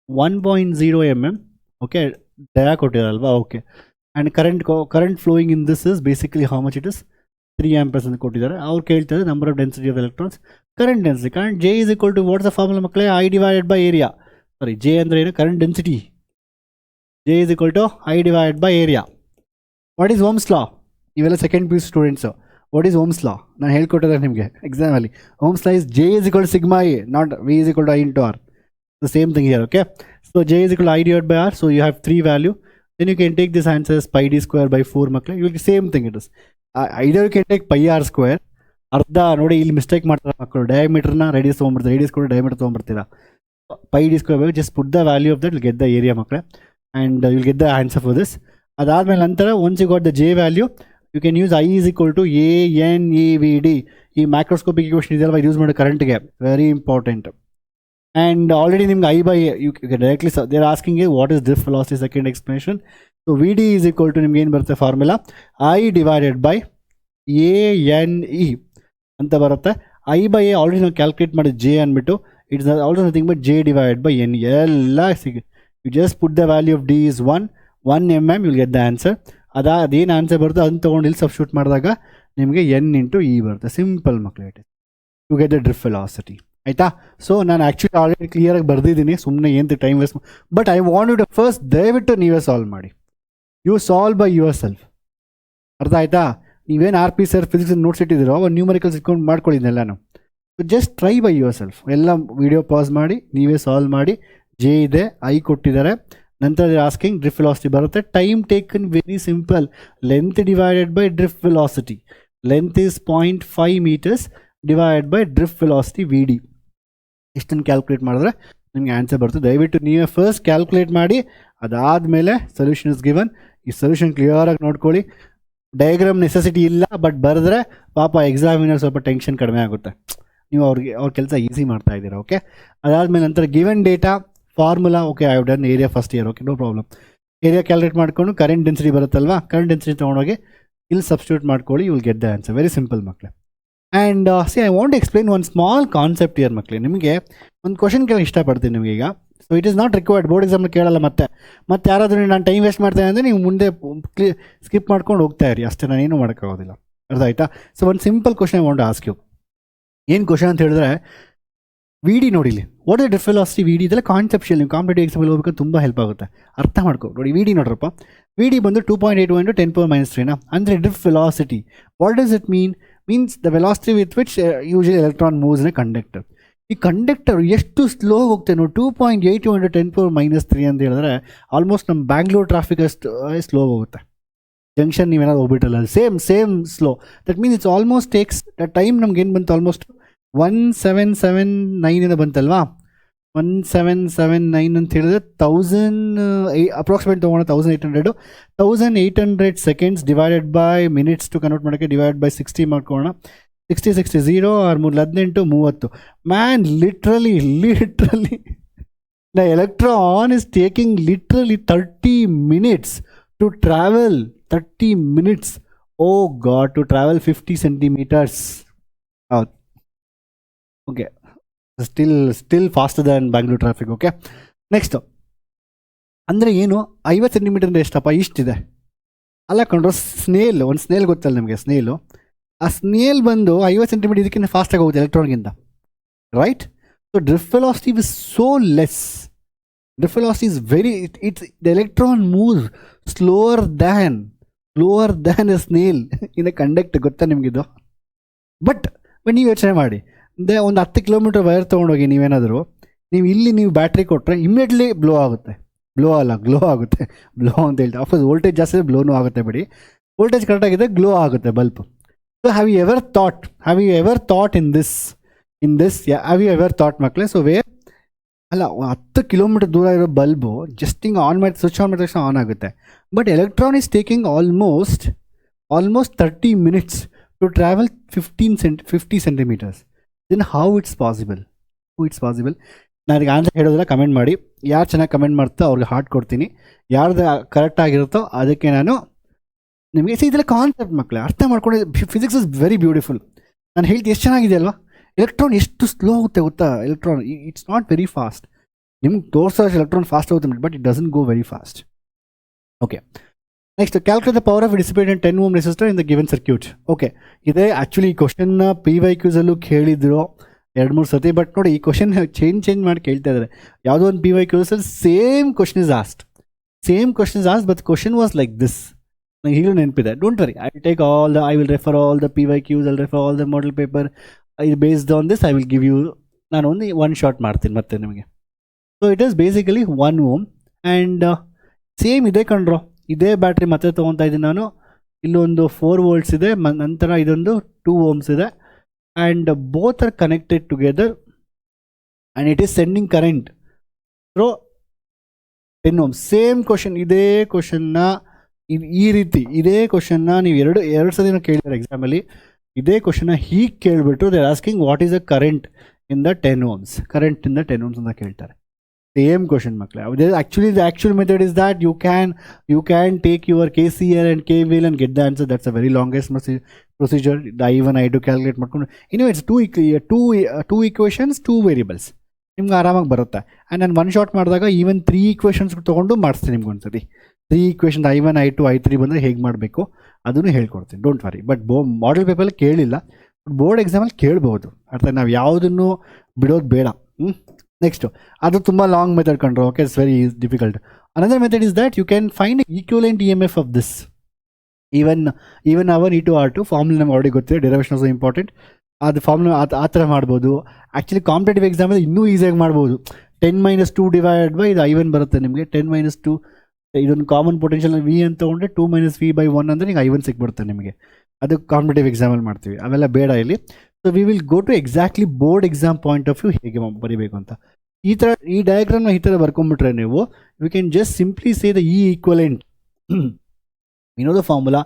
1.0 mm. ಓಕೆ, ಡಯಾ ಕೊಟ್ಟಿದ್ದಾರಲ್ವಾ? Okay. And current flowing in this is basically how much it is 3 amperes ಅಂತ ಕೊಟ್ಟಿದ್ದಾರೆ. ಅವ್ರು ಕೇಳ್ತಾರೆ number of density of electrons, current density. Current J is equal to what's the formula ಮಕ್ಕಳೇ? I divided by area. Sorry, J ಅಂದರೆ ಏನು? Current density. J is equal to I divided by area. What is Ohm's law? ಇವೆಲ್ಲ second P U students. What is Ohm's law? ನಾನು ಹೇಳ್ಕೊಟ್ಟಿದ್ದಾರೆ ನಿಮಗೆ ಎಕ್ಸಾಮಲ್ಲಿ. Ohm's law is J is equal to sigma A, not V is equal to I into R. The same thing here, okay? So J is equal to I divided by R, so you have 3 value. Then you can take this answer as pi d square by 4 ಮಕ್ಕಳೇ. You will same thing it is. Either you can take pi r square. ಅರ್ಧ ನೋಡಿ ಇಲ್ಲಿ mistake ಮಾಡ್ತಾರೆ ಮಕ್ಕಳು, ಡಯಾಮೀಟರ್ನ radius ತೊಗೊಂಡ್ಬಿಡ್ತಾರೆ, radius ಕೂಡ diameter ತೊಗೊಂಡ್ಬಿಡ್ತೀರಾ. pi d square by, just put the value of that, you'll get the area ಮಕ್ಕಳೇ, and you'll get the answer for this. ಅದಾದಮೇಲೆ ನಂತರ once you got the J value, you can use I is equal to ANEVD. ಈ macroscopic equation ಇದೆಯಲ್ವ, use ಮಾಡೋ ಕರೆಂಟ್ಗೆ, very important. And already ನಿಮ್ಗೆ I by you can directly, they are asking you what is drift velocity, second explanation. So VD is equal to ನಿಮ್ಗೆ ಏನು ಬರುತ್ತೆ formula? I divided by ANE ಅಂತ ಬರುತ್ತೆ. I by A already ನಾವು calculate ಮಾಡಿದ J ಅಂದ್ಬಿಟ್ಟು, it's also nothing but J divided by N. ಎಲ್ಲ ಸಿಗ, you just put the value of D is 1 mm, you'll get the answer. ಅದೇನು answer ಬರುತ್ತೆ ಅದನ್ನು ತೊಗೊಂಡು ಇಲ್ಲಿ ಸಬ್ಸ್ಟಿಟ್ಯೂಟ್ ಮಾಡಿದಾಗ ನಿಮಗೆ N into E ಬರುತ್ತೆ. ಸಿಂಪಲ್ ಮಕ್ಕಳು, it to get the drift velocity. ಆಯಿತಾ? ಸೊ ನಾನು ಆ್ಯಕ್ಚುಲಿ ಆಲ್ರೆಡಿ ಕ್ಲಿಯರಾಗಿ ಬರ್ದಿದ್ದೀನಿ, ಸುಮ್ಮನೆ ಏನು time waste. But I want you to first ದಯವಿಟ್ಟು ನೀವೇ ಸಾಲ್ವ್ ಮಾಡಿ. You solve by yourself. ಅರ್ಥ ಆಯಿತಾ? ನೀವೇನು RP ಸರ್ ಫಿಸಿಕ್ಸ್ ನೋಟ್ಸ್ ಇಟ್ಟಿದ್ದೀರೋ ಒಂದು ನ್ಯೂಮರಿಕಲ್ಸ್ ಇಟ್ಕೊಂಡು ಮಾಡ್ಕೊಳ್ಳಿದ್ದೆಲ್ಲನು. So just try by yourself. ಎಲ್ಲ ವಿಡಿಯೋ ಪಾಸ್ ಮಾಡಿ ನೀವೇ ಸಾಲ್ವ್ ಮಾಡಿ. J ಇದೆ, I ಕೊಟ್ಟಿದ್ದಾರೆ, ನಂತರ ಆಸ್ಕಿಂಗ್ ಡ್ರಿಫ್ಟ್ ವೆಲಾಸಿಟಿ ಬರುತ್ತೆ. Time taken very simple, length divided by drift velocity. Length is 0.5 meters divided by drift velocity VD. ಇಷ್ಟನ್ನು calculate ಮಾಡಿದ್ರೆ ನಿಮಗೆ ಆನ್ಸರ್ ಬರುತ್ತೆ. ದಯವಿಟ್ಟು ನೀವೇ ಫಸ್ಟ್ ಕ್ಯಾಲ್ಕುಲೇಟ್ ಮಾಡಿ, ಅದಾದಮೇಲೆ ಸೊಲ್ಯೂಷನ್ ಇಸ್ ಗಿವನ್. ಈ ಸೊಲ್ಯೂಷನ್ ಕ್ಲಿಯರಾಗಿ ನೋಡ್ಕೊಳ್ಳಿ. ಡಯಾಗ್ರಾಮ್ ನೆಸೆಸಿಟಿ ಇಲ್ಲ, ಬಟ್ ಬರೆದ್ರೆ ಪಾಪ ಎಕ್ಸಾಮಿನರ್ ಸ್ವಲ್ಪ ಟೆನ್ಷನ್ ಕಡಿಮೆ ಆಗುತ್ತೆ. ನೀವು ಅವ್ರ ಕೆಲಸ ಈಸಿ ಮಾಡ್ತಾ ಇದ್ದೀರಾ. ಓಕೆ, ಅದಾದಮೇಲೆ ನಂತರ given data formula. Okay, I have done area first year. Okay, no problem. Area calculate ಮಾಡಿಕೊಂಡು ಕರೆಂಟ್ ಡೆನ್ಸಿಟಿ ಬರುತ್ತಲ್ವಾ, ಕರೆಂಟ್ ಡೆನ್ಸಿಟಿ ತೊಗೊಂಡೋಗಿ ಇಲ್ಲಿ ಸಬ್ಸ್ಟಿಟ್ಯೂಟ್ ಮಾಡ್ಕೊಳ್ಳಿ, you will get the answer. Very simple ಮಕ್ಕಳೇ. And see I want explain one small concept here ಮಕ್ಕಳೇ. ನಿಮಗೆ ಒಂದು question ಕೇಳಿ ಇಷ್ಟಪಡ್ತೀನಿ ನಿಮಗೆ ಈಗ. So it is not required, board ಎಕ್ಸಾಮ್ನ ಕೇಳಲ್ಲ. ಮತ್ತೆ ಯಾರಾದರೂ ನಾನು ಟೈಮ್ ವೇಸ್ಟ್ ಮಾಡ್ತೇನೆ ಅಂದರೆ ನೀವು ಮುಂದೆ ಸ್ಕಿಪ್ ಮಾಡ್ಕೊಂಡು ಹೋಗ್ತಾ ಇರಿ ಅಷ್ಟೇ, ನಾನೇನು ಮಾಡೋಕ್ಕಾಗೋದಿಲ್ಲ. ಅರ್ಥ ಆಯ್ತಾ? ಸೊ ಒಂದು simple question I want to ask you. ಏನು ಕ್ವಶನ್ ಅಂತ ಹೇಳಿದ್ರೆ, VD ನೋಡಿಲಿ, what is drift velocity VD. ಇದೆಲ್ಲ ಕಾನ್ಸೆಪ್ಷಿಯಲ್, ನೀವು ಕಾಂಪಿಟೇಟಿವ್ ಎಕ್ಸಾಮಲ್ಲಿ ಹೋಗ್ಬೇಕು, ತುಂಬ ಹೆಲ್ಪ್ ಆಗುತ್ತೆ. ಅರ್ಥ ಮಾಡ್ಕೊ. ನೋಡಿ VD ನೋಡ್ರಪ್ಪ, VD ಬಂದು 2.81 into 10⁻³ ಅಂದರೆ drift velocity. What does it mean? Means the velocity with which usually electron moves in a conductor. ಈ ಕಂಡಕ್ಟರ್ ಎಷ್ಟು ಸ್ಲೋ ಹೋಗ್ತೇನೋ 2.82 into 10⁻³ ಅಂತ ಹೇಳಿದ್ರೆ ಆಲ್ಮೋಸ್ಟ್ ನಮ್ಮ ಬ್ಯಾಂಗ್ಳೂರ್ ಟ್ರಾಫಿಕ್ ಅಷ್ಟು ಸ್ಲೋ ಹೋಗುತ್ತೆ. ಜಂಕ್ಷನ್ ನೀವೇನಾದ್ರು ಹೋಗ್ಬಿಟ್ಟಲ್ಲ same slow. That means it's almost takes time. ನಮ್ಗೆ ಏನು ಬಂತು ಆಲ್ಮೋಸ್ಟ್ 1779 ಬಂತಲ್ವಾ. 1779 ಅಂತ ಹೇಳಿದ್ರೆ 1000 ಅಪ್ರಾಕ್ಸಿಮೇಟ್ ತೊಗೊಳೋ 1800 seconds divided by minutes to convert ಮಾಡೋಕ್ಕೆ ಡಿವೈಡ್ ಬೈ 60 ಮಾಡ್ಕೊಳ್ಳೋಣ. 60 0 6 18 30. Man literally the electron is taking literally 30 minutes to travel. 30 minutes, oh god, to travel 50 centimeters out. Okay, still faster than Bangalore traffic. Okay, next ಅಂದರೆ ಏನು 50 centimetre ಅಂದರೆ ಎಷ್ಟಪ್ಪ? ಇಷ್ಟಿದೆ ಅಲ್ಲ ಕಂಡ್ರು. ಒಂದು snail ಗೊತ್ತಲ್ಲ ನಿಮಗೆ, ಸ್ನೇಲು. ಆ ಸ್ನೇಲ್ ಬಂದು 50 ಸೆಂಟಿಮೀಟರ್ ಇದಕ್ಕಿಂತ ಫಾಸ್ಟಾಗಿ ಹೋಗುತ್ತೆ ಎಲೆಕ್ಟ್ರಾನ್ಗಿಂತ, right? So drift velocity is so less. Drift velocity is very, the electron moves slower than a snail in a conductor. ಗೊತ್ತಾ ನಿಮಗಿದು? ಬಟ್ ನೀವು ಯೋಚನೆ ಮಾಡಿ, ಒಂದು 10 ಕಿಲೋಮೀಟರ್ ವೈರ್ ತೊಗೊಂಡೋಗಿ ನೀವೇನಾದರೂ ನೀವು ಬ್ಯಾಟ್ರಿ ಕೊಟ್ಟರೆ ಇಮಿಡಿಯೇಟ್ಲಿ ಗ್ಲೋ ಆಗುತ್ತೆ ಅಂತ ಹೇಳ್ತಾರೆ. ಆಫ್ಕೋರ್ಸ್ ವೋಲ್ಟೇಜ್ ಜಾಸ್ತಿ ಬ್ಲೋನೂ ಆಗುತ್ತೆ, ಬಿಡಿ. ವೋಲ್ಟೇಜ್ ಕರೆಕ್ಟಾಗಿದೆ, ಗ್ಲೋ ಆಗುತ್ತೆ bulb. So have you ever thought in this have you ever thought ಮಕ್ಕಳೇ? ಸೊ ಅಲ್ಲ, 10 ಕಿಲೋಮೀಟರ್ ದೂರ ಇರೋ ಬಲ್ಬು ಜಸ್ಟ್ ಹಿಂಗೆ ಸ್ವಿಚ್ ಆನ್ ಮಾಡಿದ ತಕ್ಷಣ ಆನ್ ಆಗುತ್ತೆ. But electron is taking almost 30 minutes to travel 50 centimeters. Then how it's possible? ನನಗೆ answer ಹೇಳೋದಿಲ್ಲ, ಕಮೆಂಟ್ ಮಾಡಿ. ಯಾರು ಚೆನ್ನಾಗಿ ಕಮೆಂಟ್ ಮಾಡ್ತೋ ಅವ್ರಿಗೆ ಹಾರ್ಟ್ ಕೊಡ್ತೀನಿ. ಯಾರ್ದು ಕರೆಕ್ಟ್ ಆಗಿರುತ್ತೋ ಅದಕ್ಕೆ ನಾನು ನಿಮಗೆ ಇದೆಲ್ಲ ಕಾನ್ಸೆಪ್ಟ್ ಮಕ್ಕಳೇ ಅರ್ಥ ಮಾಡ್ಕೊಂಡು. Physics is very beautiful. ನಾನು ಹೇಳ್ತೀನಿ, ಎಷ್ಟು ಚೆನ್ನಾಗಿದೆ ಅಲ್ವಾ? ಎಲೆಕ್ಟ್ರಾನ್ ಎಷ್ಟು ಸ್ಲೋ ಆಗುತ್ತೆ ಗೊತ್ತಾ? Electron it's not very fast. ನಿಮ್ಗೆ ತೋರಿಸೋ ಎಲೆಕ್ಟ್ರಾನ್ ಫಾಸ್ಟ್ ಆಗುತ್ತೆ, but it doesn't go very fast. Okay, next calculate the power of dissipated 10 ohm resistor in the given circuit. Okay, ಇದೇ ಆ್ಯಕ್ಚುಲಿ ಈ ಕ್ವಶನ್ನ PYQs ಕೇಳಿದ್ರು 2-3 ಸತಿ. ಬಟ್ ನೋಡಿ, ಈ ಕ್ವಶನ್ ಚೇಂಜ್ ಮಾಡಿ ಕೇಳ್ತಾ ಇದ್ದಾರೆ. ಯಾವುದೋ ಒಂದು PYQs same question is asked, but question was like this. ನಂಗೆ ಈಗಲೂ ನೆನಪಿದೆ. Don't worry, I will refer all the PYQs, I will refer all the model paper. Based on this I will give you, ನಾನು ಒಂದು 1 shot ಮಾಡ್ತೀನಿ ಮತ್ತೆ ನಿಮಗೆ. So it is basically 1 ohm and same ಇದೆ ಕಂಡ್ರೋ. ಇದೇ ಬ್ಯಾಟ್ರಿ ಮತ್ತೆ ತೊಗೊತಾ ಇದ್ದೀನಿ ನಾನು. ಇಲ್ಲೊಂದು 4 volts ಇದೆ, ನಂತರ ಇದೊಂದು 2 ohms ಇದೆ. And both are connected together and it is sending current through 10 ohms. Same question, ಇದೇ ಕ್ವಶನ್ನ ಇದೇ ಕ್ವಶನ್ನ ನೀವು ಎರಡು ಸಲ ಕೇಳಿದ್ದಾರೆ ಎಕ್ಸಾಮಲ್ಲಿ. ಇದೇ ಕ್ವಶನ್ನ ಹೀಗೆ ಕೇಳಿಬಿಟ್ಟು they are asking what is a current in the 10 ohms ಅಂತ ಕೇಳ್ತಾರೆ. ಸೇಮ್ ಕ್ವಶನ್ ಮಕ್ಕಳೇ. Actually the actual method is that you can take your KCL and KVL and get the answer. That's a very longest procedure. The I1 I2 calculate ಮಾಡ್ಕೊಂಡು, anyway it's two equations, 2 variables. ನಿಮ್ಗೆ ಆರಾಮಾಗಿ ಬರುತ್ತೆ. And ನಾನು 1 shot ಮಾಡಿದಾಗ even 3 equations ತೊಗೊಂಡು ಮಾಡಿಸ್ತೀನಿ ನಿಮ್ಗೆ ಒಂದ್ಸತಿ. 3 equations I1 I2 I3 ಬಂದರೆ ಹೇಗೆ ಮಾಡಬೇಕು ಅದನ್ನು ಹೇಳ್ಕೊಡ್ತೀನಿ, ಡೋಂಟ್ ವರಿ. ಬಟ್ ಮಾಡೆಲ್ ಪೇಪರಲ್ಲಿ ಕೇಳಿಲ್ಲ, ಬೋರ್ಡ್ ಎಕ್ಸಾಮಲ್ಲಿ ಕೇಳ್ಬೋದು. ಅರ್ಥ, ನಾವು ಯಾವುದನ್ನು ಬಿಡೋದು ಬೇಡ. ನೆಕ್ಸ್ಟು ಅದು ತುಂಬ ಲಾಂಗ್ ಮೆಥಡ್ ಕಂಡ್ರು. Okay, it's very difficult. Another method is that you can find equivalent EMF of this. Even our E2 R2 formula ನಮ್ಗೆ ಆಲ್ರೆಡಿ ಗೊತ್ತಿದೆ, ಡೆರಿವೇಷನ್ ಆಲ್ಸೋ ಇಂಪಾರ್ಟೆಂಟ್. ಅದು ಫಾರ್ಮುಲಾ ಆ ಥರ ಮಾಡ್ಬೋದು. ಆ್ಯಕ್ಚುಲಿ ಕಾಂಪಿಟೇಟಿವ್ ಎಕ್ಸಾಮಲ್ಲಿ ಇನ್ನೂ ಈಸಿಯಾಗಿ ಮಾಡ್ಬೋದು. 10 - 2 ಡಿವೈಡೆಡ್ ಬೈ ಇದು I1 ಬರುತ್ತೆ ನಿಮಗೆ. 10 - 2 ಇದೊಂದು ಕಾಮನ್ ಪೊಟೆನ್ಷಿಯಲ್ V ಅಂತ ತೊಗೊಂಡ್ರೆ 2 - V/1 ಅಂದರೆ ನಿಮಗೆ I1 ಸಿಕ್ಬಿಡುತ್ತೆ ನಿಮಗೆ. ಅದು ಕಾಂಪಿಟೇಟಿವ್ ಎಕ್ಸಾಮಲ್ಲಿ ಮಾಡ್ತೀವಿ, ಅವೆಲ್ಲ ಬೇಡ ಇಲ್ಲಿ. So we will go to exactly board exam point of view ಹೇಗೆ ಬರೀಬೇಕು ಅಂತ. ಈ ಡಯಾಗ್ರಾಮ್ನ ಈ ಥರ ಬರ್ಕೊಂಡ್ಬಿಟ್ರೆ ನೀವು, we can just simply say the E equivalent. You know the formula,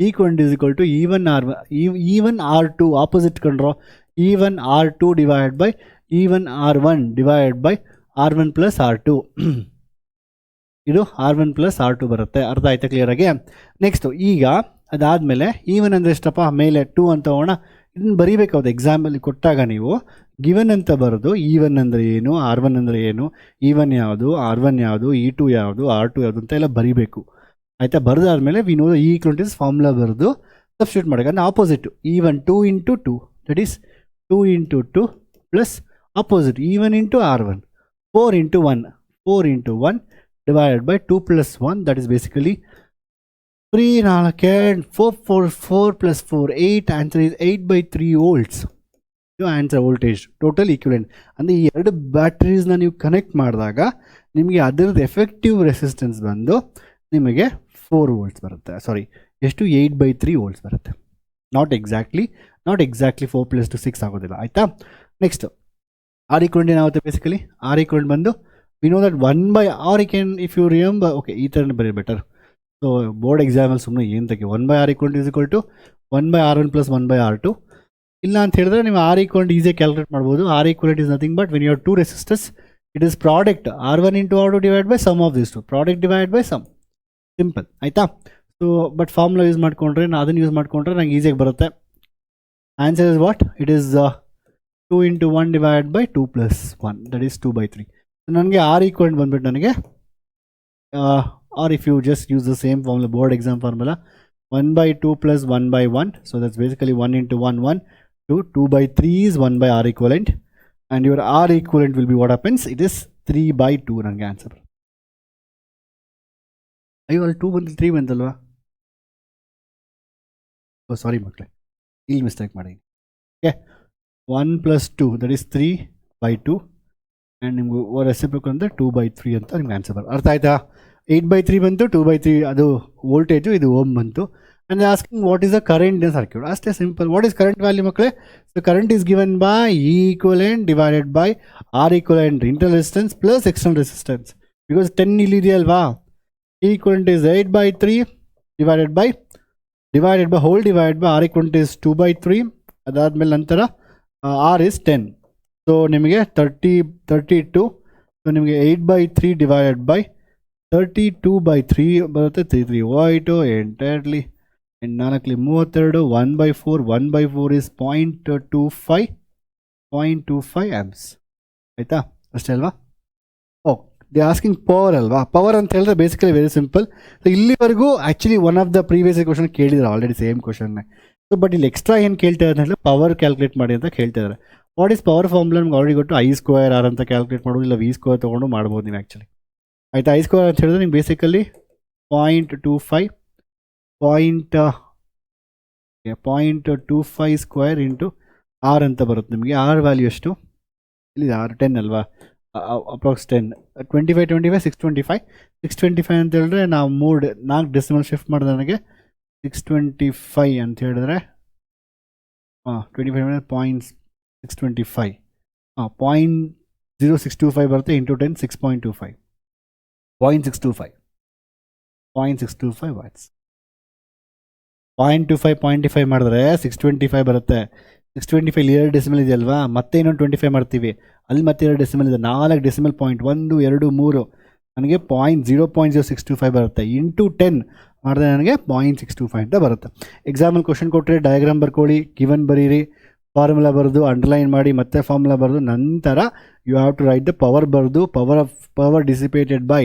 equivalent is equal to E1 R2 opposite control, E1 R2 divided by E1 R1 divided by R1 plus R2. ಇದು R1 plus R2 ಬರುತ್ತೆ. ಅರ್ಥ ಆಯ್ತಾ clear ಆಗಿ? Next ಈಗ ಅದಾದಮೇಲೆ E1 ಅಂದರೆ ಎಷ್ಟಪ್ಪ? ಮೇಲೆ 2 ಅಂತ ಹೋಗೋಣ. ಇದನ್ನು ಬರೀಬೇಕಾಗುತ್ತೆ ಎಕ್ಸಾಮಲ್ಲಿ ಕೊಟ್ಟಾಗ. ನೀವು ಗಿವನ್ ಅಂತ ಬರೋದು E1 ಅಂದರೆ ಏನು, R1 ಅಂದರೆ ಏನು, E1 ಯಾವುದು, R1 ಯಾವುದು, E2 ಯಾವುದು, R2 ಯಾವುದು ಅಂತ ಎಲ್ಲ ಬರೀಬೇಕು. ಆಯಿತಾ? ಬರೆದಾದ್ಮೇಲೆ we know E equivalent formula ಬರೆದು ಸಬ್ಸ್ಟಿಟ್ಯೂಟ್ ಮಾಡೋಕೆ. ಅಂದರೆ opposite E1 2 × 2, that is 2 × 2 plus opposite E1 × R1 4 × 1 divided by 2 + 1, that is basically 3 4 plus 4 8. Answer is 8/3 volts. Answer voltage total equivalent. ಅಂದರೆ ಈ ಎರಡು ಬ್ಯಾಟ್ರೀಸ್ನ ನೀವು ಕನೆಕ್ಟ್ ಮಾಡಿದಾಗ ನಿಮಗೆ ಅದರದ್ದು ಎಫೆಕ್ಟಿವ್ ರೆಸಿಸ್ಟೆನ್ಸ್ ಬಂದು ನಿಮಗೆ 4 ವೋಲ್ಟ್ಸ್ ಬರುತ್ತೆ. ಸಾರಿ, ಎಷ್ಟು 8/3 ವೋಲ್ಟ್ಸ್ ಬರುತ್ತೆ. ನಾಟ್ ಎಕ್ಸಾಕ್ಟ್ಲಿ 4 + 2 6 ಆಗೋದಿಲ್ಲ. ಆಯಿತಾ? ನೆಕ್ಸ್ಟ್ ಆರ್ ಈಕ್ವಲೆಂಟ್ ಏನಾಗುತ್ತೆ? ಬೇಸಿಕಲಿ ಆರ್ ಈಕ್ವಲೆಂಟ್ ಬಂದು we know that 1/r can, if you remember, okay ಈ ಥರ ಬರೀ ಬೆಟರ್. ಸೊ ಬೋರ್ಡ್ ಎಕ್ಸಾಮಲ್ಲಿ ಸುಮ್ಮನೆ ಏನು ತೆಗೆ 1/r = 1/r1 + 1/r2. ಇಲ್ಲ ಅಂತ ಹೇಳಿದ್ರೆ ನೀವು ಆರ್ ಈಕ್ವಲೆಂಟ್ ಈಸಿಯಾಗಿ ಕ್ಯಾಲ್ಕುಲೇಟ್ ಮಾಡ್ಬೋದು. R equivalent is nothing but when you are 2 resistors, it is product R1 × R2 divide by sum of this two, product divide by sum, simple. ಆಯಿತಾ? So but formula use ಮಾಡಿಕೊಂಡ್ರೆ, ಅದನ್ನು use ಮಾಡಿಕೊಂಡ್ರೆ ನಂಗೆ ಈಸಿಯಾಗಿ ಬರುತ್ತೆ. Answer is what? It is 2 × 1 divide by 2 + 1, that is 2/3. ನನಗೆ R equivalent ಬಂದ್ಬಿಟ್ಟು ನನಗೆ, R if you just use the same formula, board exam formula, 1/2 + 1/1. So that's basically 1 × 1 1, 2/3 is 1/r equivalent, and your r equivalent will be what happens? It is 3/2. ನನಗೆ answer. ಅಯ್ಯೋ ಅಲ್ಲಿ 2 ಬಂದು 3 ಬಂತಲ್ವಾ? ಓ ಸಾರಿ ಮಕ್ಕಳೇ, ಇಲ್ಲಿ mistake ಮಾಡಿ. Okay, 1 + 2 that is 3/2, and ನಿಮ್ಗೆ ರೆಸಿಪಿಕ್ ಅಂದರೆ 2/3 ಅಂತ ನಿಮ್ಗೆ ಆನ್ಸರ್ ಬರುತ್ತೆ. ಅರ್ಥ ಆಯ್ತಾ? 8/3 ಬಂತು, 2/3 ಅದು ವೋಲ್ಟೇಜು, ಇದು ಓಮ್ ಬಂತು. And asking what is the current in circuit. Ask simple. What is current value, makle? So current is given by E equivalent divided by R equivalent internal resistance plus external resistance. Because 10 milliradial va. E equivalent is 8/3 divided by whole divided by R equivalent is 2/3. Adadmele nantara R is 10. So nimage 32. So nimage 8/3 divided by 32/3 barutte 33. White entirely. And 4 32, 1/4, 1/4 is 0.25 amps. ಆಯಿತಾ? ಅಷ್ಟೇ ಅಲ್ವಾ? ಓ, they asking power ಅಲ್ವಾ? Power ಅಂತ ಹೇಳಿದ್ರೆ basically very simple. So ಇಲ್ಲಿವರೆಗೂ actually one of the previous question ಕೇಳಿದ್ರು already, same ಕ್ವಶನ್ನೇ. So but ಇಲ್ಲಿ extra ಏನು ಕೇಳ್ತಾ ಇದ್ದಾರೆ ಅಂದರೆ ಪವರ್ ಕ್ಯಾಲ್ಕುಲೇಟ್ ಮಾಡಿ ಅಂತ ಕೇಳ್ತಾ ಇದ್ದಾರೆ. What is power formula? ನಮ್ಗೆ ಆಲ್ರೆಡಿ ಗೊತ್ತು, I²R ಅಂತ ಕ್ಯಾಲ್ಕುಲೇಟ್ ಮಾಡೋದು, ಇಲ್ಲ V² ತೊಗೊಂಡು ಮಾಡ್ಬೋದು ನೀವು ಆ್ಯಕ್ಚುಲಿ. ಆಯಿತಾ? I² ಅಂತ ಹೇಳಿದ್ರೆ ನಿಮ್ಗೆ ಬೇಸಿಕಲಿ 0.25 ಇಂಟು ಆರ್ ಅಂತ ಬರುತ್ತೆ. ನಿಮಗೆ ಆರ್ ವ್ಯಾಲ್ಯೂ ಎಷ್ಟು? ಇಲ್ಲಿ ಆರ್ 10 ಅಲ್ವಾ? ಅಪ್ರಾಕ್ಸ್ 10, 25 625 ಅಂತ ಹೇಳಿದ್ರೆ ನಾವು 4 ಡೆಸಿಮಲ್ ಶಿಫ್ಟ್ ಮಾಡಿದ್ರೆ ನನಗೆ 625 ಅಂತ ಹೇಳಿದ್ರೆ 25 0.625 0.0625 ಬರುತ್ತೆ ಇಂಟು 10 6.25 0.625 ವಾಟ್ಸ್. 0.25 ಮಾಡಿದ್ರೆ 625 ಬರುತ್ತೆ. 625 2 ಡೆಸಿಮಲ್ ಇದೆಯಲ್ವಾ? ಮತ್ತೆ ಇನ್ನೊಂದು 25 ಮಾಡ್ತೀವಿ, ಅಲ್ಲಿ ಮತ್ತೆ 2 ಡೆಸಿಮಲ್ ಇದೆ, 4 ಡೆಸಿಮಲ್ ಪಾಯಿಂಟ್, 1 2 3, ನನಗೆ 0.0625 ಬರುತ್ತೆ. ಇಂಟು 10 ಮಾಡಿದ್ರೆ ನನಗೆ 0.625 ಅಂತ ಬರುತ್ತೆ. ಎಕ್ಸಾಂಪಲ್ ಕ್ವಶನ್ ಕೊಟ್ಟರೆ ಡಯಾಗ್ರಾಮ್ ಬರ್ಕೊಳ್ಳಿ, ಗಿವನ್ ಬರೀರಿ, ಫಾರ್ಮುಲಾ ಬರೆದು ಅಂಡರ್ಲೈನ್ ಮಾಡಿ, ಮತ್ತೆ ಫಾರ್ಮುಲಾ ಬರೆದು ನಂತರ you have to write the power ಬರೆದು ಪವರ್ ಡಿಸಿಪೇಟೆಡ್ ಬೈ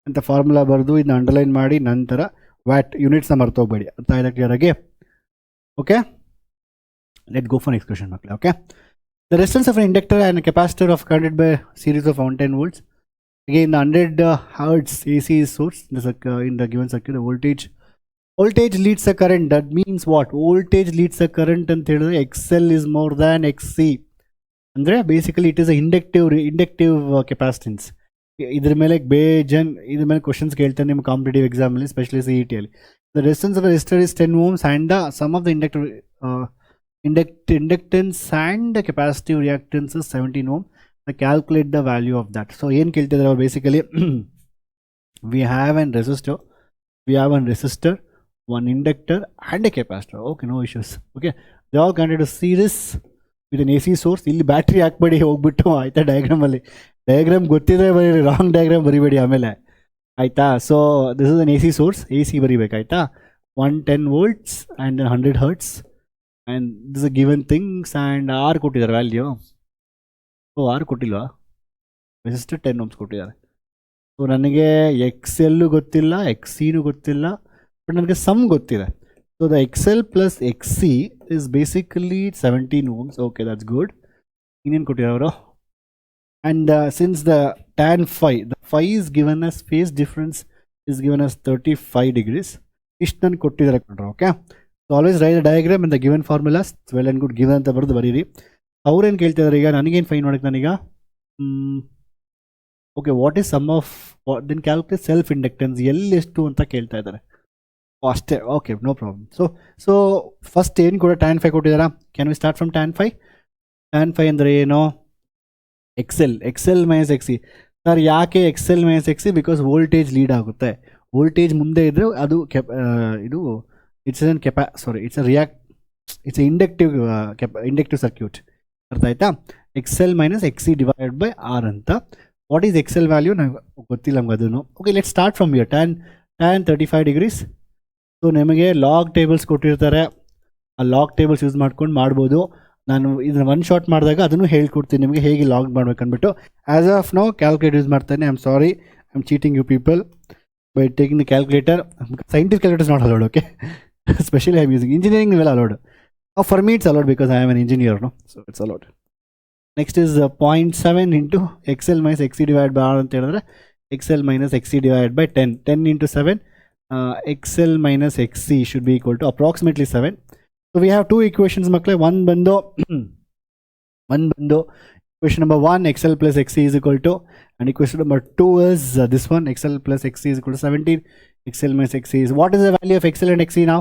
ಅಂತ ಫಾರ್ಮುಲಾ ಬರೆದು ಇದನ್ನ ಅಂಡರ್ಲೈನ್ ಮಾಡಿ ನಂತರ ವ್ಯಾಟ್ ಯೂನಿಟ್ಸ್ನ ಮರ್ತೋಗ್ಬೇಡಿ. ಅರ್ಥ ಆಯ್ತಾ ಕ್ಲಿಯರಾಗಿ? Okay, let go for next question ಮಕ್ಕಳೇ. Okay, the resistance of inductor and capacitor of connected by series of 110 volts. Again, the 100 hertz AC is source in the given circuit. The voltage leads the current. That means what? Voltage leads the current ಅಂತ ಹೇಳಿದ್ರೆ XL is more than XC. ಅಂದರೆ basically it is a inductive capacitance. ಇದ್ರ ಮೇಲೆ ಇದ್ರ ಮೇಲೆ questions ಕೇಳ್ತಾರೆ ನಿಮ್ಮ competitive ಎಕ್ಸಾಮಲ್ಲಿ, ಸ್ಪೆಷಲಿ CET ಅಲ್ಲಿ. The resistance of resistor is 10 ohms and the sum of the inductance and the capacitive reactance is 17 ohm. Calculate the value of that. So ಏನು ಕೇಳ್ತಿದ್ದಾರೆ ಅವ್ರು basically, we have a resistor, one inductor and a capacitor. Okay, no issues. Okay, they all connected to series with an AC source. ಇಲ್ಲಿ battery ಹಾಕ್ಬೇಡಿ ಹೋಗ್ಬಿಟ್ಟು, ಆಯ್ತಾ? Diagram ಗೊತ್ತಿದ್ರೆ ಬರೀ, wrong diagram ಬರಿಬೇಡಿ ಆಮೇಲೆ, ಆಯಿತಾ? So this is an AC source, AC ಬರಿಬೇಕಾಯ್ತಾ? 110 volts and 100 hertz and this is a given things and R ಕೊಟ್ಟಿದ್ದಾರೆ value. ಓ, R ಕೊಟ್ಟಿಲ್ವಾ? Resistor 10 ohms ಕೊಟ್ಟಿದ್ದಾರೆ. So ನನಗೆ XL ಗೊತ್ತಿಲ್ಲ, XCನೂ ಗೊತ್ತಿಲ್ಲ, ಬಟ್ ನನಗೆ ಸಮ್ ಗೊತ್ತಿದೆ. So the XL plus XC is basically 17 ohms. Okay, that's good. ಇನ್ನೇನು ಕೊಟ್ಟಿದ್ದಾರೆ ಅವರು? And since the tan phi, the phi is given as phase difference is given as 35 degrees. ಇಷ್ಟು ನನಗೆ ಕೊಟ್ಟಿದ್ದಾರೆ ಕೊಟ್ಟರು. Okay, so always write the diagram in the given formulas. Well and good. Given ಅಂತ ಬರೆದು ಬರೀರಿ. ಅವ್ರೇನು ಕೇಳ್ತಿದ್ದಾರೆ ಈಗ ನನಗೇನು ಫೈನ್ ಮಾಡೋಕ್ಕೆ ನಾನೀಗ okay what is some of then calculate self inductance ಎಷ್ಟು ಅಂತ ಕೇಳ್ತಾ ಇದ್ದಾರೆ ಅಷ್ಟೇ okay no problem so first ಏನು ಕೂಡ tan phi ಕೊಟ್ಟಿದ್ದಾರಾ can we start from tan phi ಅಂದರೆ ಏನು ಎಕ್ಸೆಲ್ ಮೈನಸ್ ಎಕ್ಸಿ ಸರ್ ಯಾಕೆ X L minus X C because voltage lead ಆಗುತ್ತೆ ವೋಲ್ಟೇಜ್ ಮುಂದೆ ಇದ್ದರೆ ಅದು ಇದು ಇಟ್ಸ್ ಇಂಡಕ್ಟಿವ್ ಸರ್ಕ್ಯೂಟ್ ಅರ್ಥ ಆಯ್ತಾ X L minus X C divided by R ಅಂತ ವಾಟ್ ಈಸ್ ಎಕ್ಸೆಲ್ ವ್ಯಾಲ್ಯೂ ನನಗೆ ಗೊತ್ತಿಲ್ಲ ನಮ್ಗೆ ಅದನ್ನು okay let start from here tan 35 degrees so ನಿಮಗೆ ಲಾಗ್ ಟೇಬಲ್ಸ್ ಕೊಟ್ಟಿರ್ತಾರೆ ಆ ಲಾಗ್ ಟೇಬಲ್ಸ್ ಯೂಸ್ ಮಾಡ್ಕೊಂಡು ಮಾಡ್ಬೋದು ನಾನು ಇದನ್ನು ಒನ್ ಶಾಟ್ ಮಾಡಿದಾಗ ಅದನ್ನು ಹೇಳ್ಕೊಡ್ತೀನಿ ನಿಮಗೆ ಹೇಗೆ ಲಾಗ್ ಮಾಡ್ಬೇಕು ಅಂದ್ಬಿಟ್ಟು as of no calculate use ಮಾಡ್ತಾನೆ I am sorry I am cheating you people by taking the calculator scientific calculators not allowed okay specially I am using engineering ಇವೆಲ್ಲ allowed for me it's allowed because I am an engineer no so it's allowed next is 0.7 into X L minus X C divide by R ಅಂತ ಹೇಳಿದ್ರೆ X L minus X C divide by 10 into 7 X L minus ಎಕ್ಸಿ should be equal to approximately 7 so we have two equations ಮಕ್ಕಳೇ ಒಂದು ಬಂದು equation number 1 xl plus xc is equal to and equation number 2 is this one xl plus xc is equal to 17 xl minus xc is what is the value of xl and xc now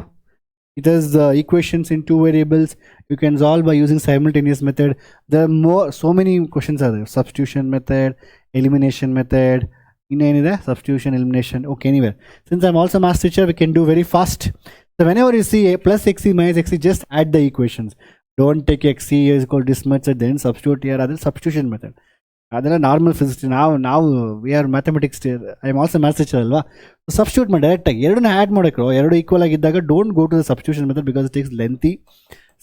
it is equations in two variables you can solve by using simultaneous method there are so many questions are there substitution method elimination method substitution elimination okay anyway since I'm also math teacher we can do very fast so whenever you see a plus xc minus xc just add the equations don't take xc is equal to this much and then substitute here other substitution method ಅದೆಲ್ಲ normal physics ನಾವು we are mathematics I am also maths teacher ಅಲ್ವಾ substitute ಮಾಡಿ ಡೈರೆಕ್ಟಾಗಿ ಎರಡನ್ನ add ಮಾಡೋಕ್ರು ಎರಡು equal ಆಗಿದ್ದಾಗ don't go to the substitution method because it takes lengthy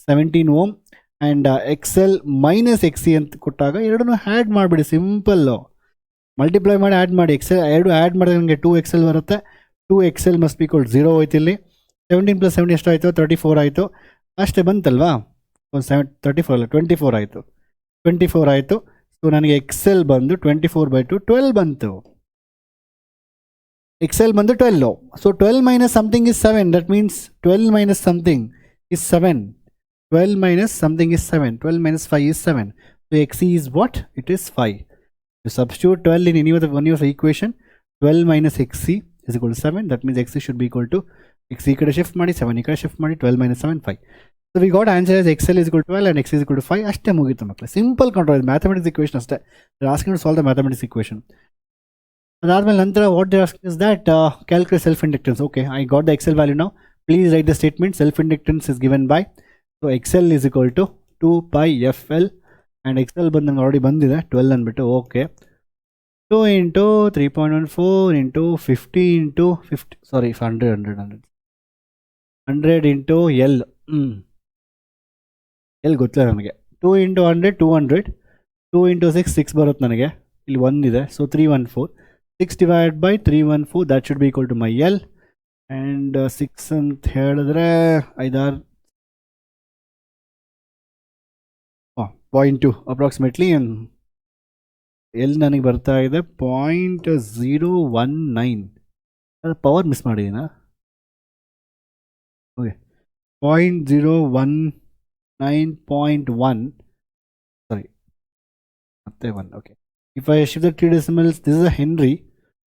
17 ohm and X L minus X C ಅಂತ ಕೊಟ್ಟಾಗ ಎರಡನ್ನೂ ಆ್ಯಡ್ ಮಾಡಿಬಿಡಿ ಸಿಂಪಲ್ಲು ಮಲ್ಟಿಪ್ಲೈ ಮಾಡಿ ಆ್ಯಡ್ ಮಾಡಿ ಎರಡು ಆ್ಯಡ್ ಮಾಡಿದ್ರೆ ನನಗೆ 2 XL ಬರುತ್ತೆ 2 XL ಮಸ್ಟ್ ಬಿ ಈಕ್ವಲ್ 0 ಹೋಯ್ತು ಇಲ್ಲಿ 17 + 17 ಎಷ್ಟು ಆಯಿತು 34 ಆಯಿತು ಅಷ್ಟೇ ಬಂತಲ್ವಾ 34 ಅಲ್ಲ 24 ಆಯಿತು 24 ಆಯಿತು ಸೊ ನನಗೆ ಎಕ್ಸೆಲ್ ಬಂದು 24/2 12 ಬಂತು ಎಕ್ಸೆಲ್ ಬಂದು 12 so 12 minus something is 7 that means 12 minus something is 7 12 minus something is 7 12 minus 5 is 7 so xc is what it is 5 you substitute 12 in any of the equation 12 minus xc is equal to 7 that means xc should be equal to xc ಕಡೆ shift ಮಾಡಿ 7 ಈ ಕಡೆ shift ಮಾಡಿ 12 minus 7 5 so we got answer as xl is equal to 12 and x is equal to 5 ಅಷ್ಟೇ ಮುಗೀತು ಮಕ್ಕಳು simple control mathematics equation ಅಷ್ಟೇ asking to solve the mathematics equation ಅದಾದ್ಮೇಲೆ ನಂತರ what they asking is that calculate self inductance okay I got the xl value now please write the statement self inductance is given by so xl is equal to 2 pi fl and xl ಬಂದು ನಂಗೆ already ಬಂದಿದೆ 12 ಅಂದ್ಬಿಟ್ಟು okay 2 into 3.14 into 50 into 50 sorry 100 into L ಎಲ್ಲಿ ಗೊತ್ತಿಲ್ಲ ನನಗೆ 2 into 100 200 2 into 6 6 ಬರುತ್ತೆ ನನಗೆ ಇಲ್ಲಿ 1 ಇದೆ so 314 6 divided by 314 that should be equal to my L and 6 ಅಂತ ಹೇಳಿದ್ರೆ 0.2 ಅಪ್ರಾಕ್ಸಿಮೇಟ್ಲಿ ಎಲ್ಲಿ ನನಗೆ ಬರ್ತಾ ಇದೆ 0.019 ಅದು ಪವರ್ ಮಿಸ್ ಮಾಡಿದ್ದೀನಾ ಓಕೆ 0.019.1 sorry ಮತ್ತೆ 1 okay if I shift the 3 decimals this is a Henry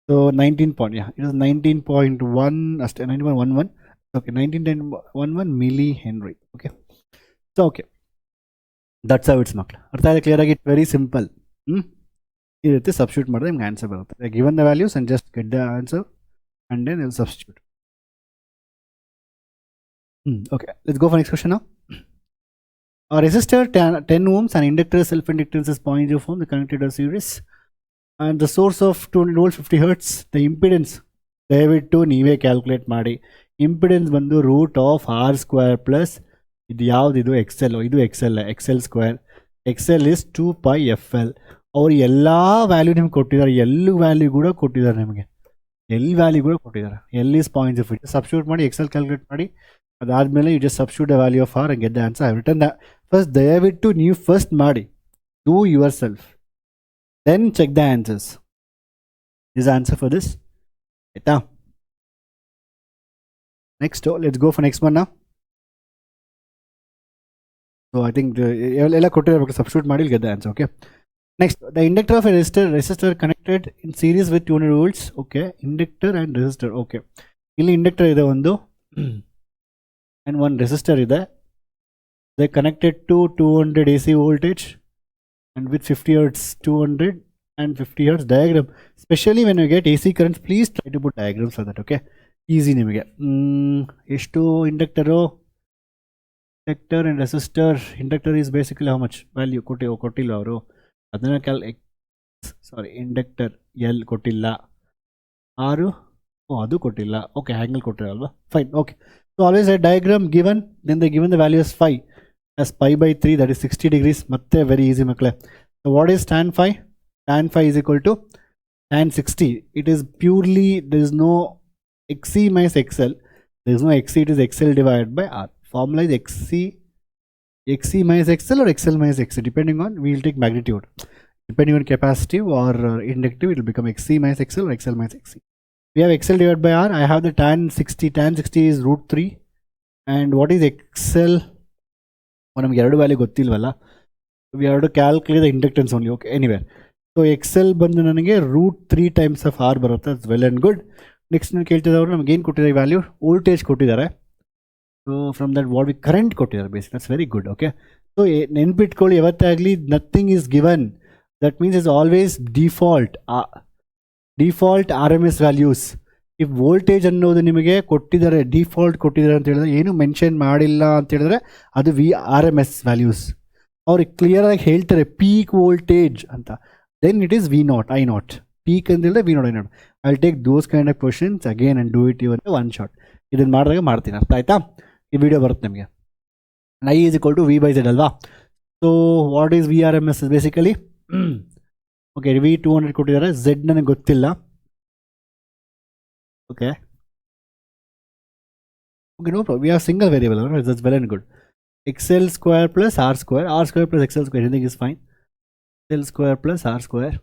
so 19 point yeah it is 19.1 ಅಷ್ಟೇ 19.11 okay 19.11 milli Henry okay so okay that's how it's ಮಕ್ಕಳು ಅರ್ಥ ಆಗಿದೆ ಕ್ಲಿಯರ್ ಆಗಿ ಇಟ್ ವೆರಿ ಸಿಂಪಲ್ ಈ ರೀತಿ substitute ಮಾಡಿದ್ರೆ ನಿಮ್ಗೆ ಆನ್ಸರ್ ಬರುತ್ತೆ given the values and just get the answer and then you substitute okay let's go for next question now a resistor 10 ohms and inductor self inductance is 0.04 ohm the connected are series and the source of 200 volts 50 hertz the impedance ದಯವಿಟ್ಟು ನೀವೇ calculate ಮಾಡಿ impedance ಬಂದು √r² plus ಇದು ಯಾವುದಿದು X L ಇದು X L square X L is 2 pi fl ಅವ್ರು ಎಲ್ಲ value ನಿಮ್ಗೆ ಕೊಟ್ಟಿದ್ದಾರೆ ಎಲ್ ವ್ಯಾಲ್ಯೂ ಕೂಡ ಕೊಟ್ಟಿದ್ದಾರೆ ನಿಮಗೆ ಎಲ್ ವ್ಯಾಲ್ಯೂ ಕೂಡ ಕೊಟ್ಟಿದ್ದಾರೆ ಎಲ್ ಇಸ್ 0.05 ಸಬ್ಸ್ಟಿಟ್ಯೂಟ್ ಮಾಡಿ ಎಕ್ಸೆಲ್ ಕ್ಯಾಲ್ಕುಲೇಟ್ ಮಾಡಿ ಅದಾದಮೇಲೆ you just substitute the value of R and get the answer I return the first ದಯವಿಟ್ಟು ನೀವು ಫಸ್ಟ್ ಮಾಡಿ do yourself then check the answers is answer for this ಆಯ್ತಾ next let's go for next one ನಾ so I think ಎಲ್ಲ ಕೊಟ್ಟಿರಬೇಕು, substitute ಮಾಡಿ get the answer. Okay, next the inductor of a resistor connected in series with 200 volts. Okay, inductor and resistor. Okay, ಇಲ್ಲಿ inductor ಇದೆ ಒಂದು and ಒಂದು resistor ಇದೆ. They connected to 200 AC voltage and with 50 hertz 200 and 50 hertz diagram. Especially when you get AC currents, please try to put diagrams for that. Okay, easy ನಿಮಗೆ. ಎಷ್ಟು inductor, inductor and resistor. Inductor is basically how much value ಕೊಟ್ಟಿಲ್ಲ ಅವರು ಅದನ್ನು ಸಾರಿ inductor L ಕೊಟ್ಟಿಲ್ಲ, R ಅದು ಕೊಟ್ಟಿಲ್ಲ. Okay, angle ಕೊಟ್ಟಿರಲ್ವಾ, fine. Okay, so always a diagram given, then the given the value is 5 as pi by 3, that is 60 degrees. ಮತ್ತೆ very easy ಮಕ್ಕಳೇ. So what is tan phi? Tan phi is equal to tan 60. It is purely, there is no XC minus XL. There is no XC, it is XL divided by R. Formula is XC minus XL or XL minus XC, depending on, we will take magnitude. Depending on capacitive or inductive, it will become XC minus XL or XL minus XC. We have XL divided by R. I have the tan 60. Tan 60 is root 3. And what is XL? ನಮಗೆ ಎರಡು value ಗೊತ್ತಿಲ್ವಲ್ಲ, we have to calculate the inductance only. Okay, anywhere. So XL ಬಂದು ನನಗೆ root 3 times ಆಫ್ R ಬರುತ್ತೆ. It's well and good. Next ನಾನು ಕೇಳ್ತಿದ್ದವರು ನಮ್ಗೆ ಏನು ಕೊಟ್ಟಿದ್ದಾರೆ ವ್ಯಾಲ್ಯೂ, ವೋಲ್ಟೇಜ್ ಕೊಟ್ಟಿದ್ದಾರೆ. So from that what we current ಕೊಟ್ಟಿದ್ದಾರೆ basic. That's very good. Okay, so ನೆನ್ಪಿಟ್ಕೊಳ್ಳಿ, ಯಾವತ್ತೇ ಆಗಲಿ nothing is given, that means is always default RMS values. ಈ ವೋಲ್ಟೇಜ್ ಅನ್ನೋದು ನಿಮಗೆ ಕೊಟ್ಟಿದ್ದಾರೆ, ಡಿಫಾಲ್ಟ್ ಕೊಟ್ಟಿದ್ದಾರೆ ಅಂತ ಹೇಳಿದ್ರೆ, ಏನು ಮೆನ್ಷನ್ ಮಾಡಿಲ್ಲ ಅಂತ ಹೇಳಿದ್ರೆ ಅದು RMS ವ್ಯಾಲ್ಯೂಸ್. ಅವ್ರಿಗೆ ಕ್ಲಿಯರಾಗಿ ಹೇಳ್ತಾರೆ ಪೀಕ್ ವೋಲ್ಟೇಜ್ ಅಂತ, then it is V0 I0. Peak ಅಂತ ಹೇಳಿದ್ರೆ V0 I0. I will take those kind of questions again and do it even one shot. ಇದನ್ನು ಮಾಡಿದಾಗ ಮಾಡ್ತೀನಿ, ಅರ್ಥ ಆಯ್ತಾ? ಈ ವಿಡಿಯೋ ಬರುತ್ತೆ ನಿಮಗೆ. I is equal to V by Z ಅಲ್ವಾ? So what is VRMS basically? Okay, V 200 ಕೊಟ್ಟಿದ್ದಾರೆ, Z ನನಗೆ ಗೊತ್ತಿಲ್ಲ. Okay, no problem. We have single variable, right? That's well and good. XL square plus R square plus XL square, anything is fine. XL square plus R square.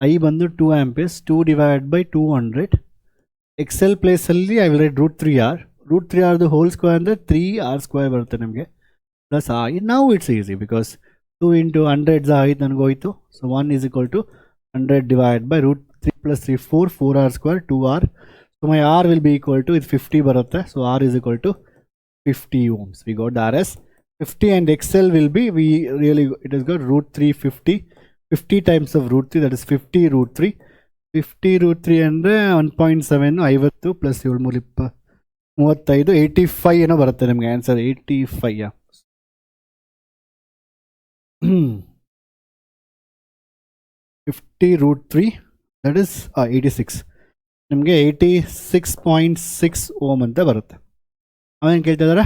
I bandu 2 amperes, 2 divided by 200. XL place alli I will write root 3R. Root 3R the whole square and the 3R square barutte namage. Plus I. Now it's easy because 2 into 100 is height and goitu. So 1 is equal to 100 divided by root 3 plus 3 4R square 2R. So my R will be equal to, it's 50 barutte. So R is equal to 50 ohms. We got the RS 50 and XL will be, it has got root 3 50 times of root 3, that is 50 root 3. 50 root 3 ಅಂದರೆ 1.7 50 plus 7 35 85 ಏನೋ ಬರುತ್ತೆ ನಿಮಗೆ answer. 85 50 root 3, that is 86. ನಿಮಗೆ 86.6 ohm ಅಂತ ಬರುತ್ತೆ. ಅವೇನು ಕೇಳ್ತಿದ್ದಾರೆ?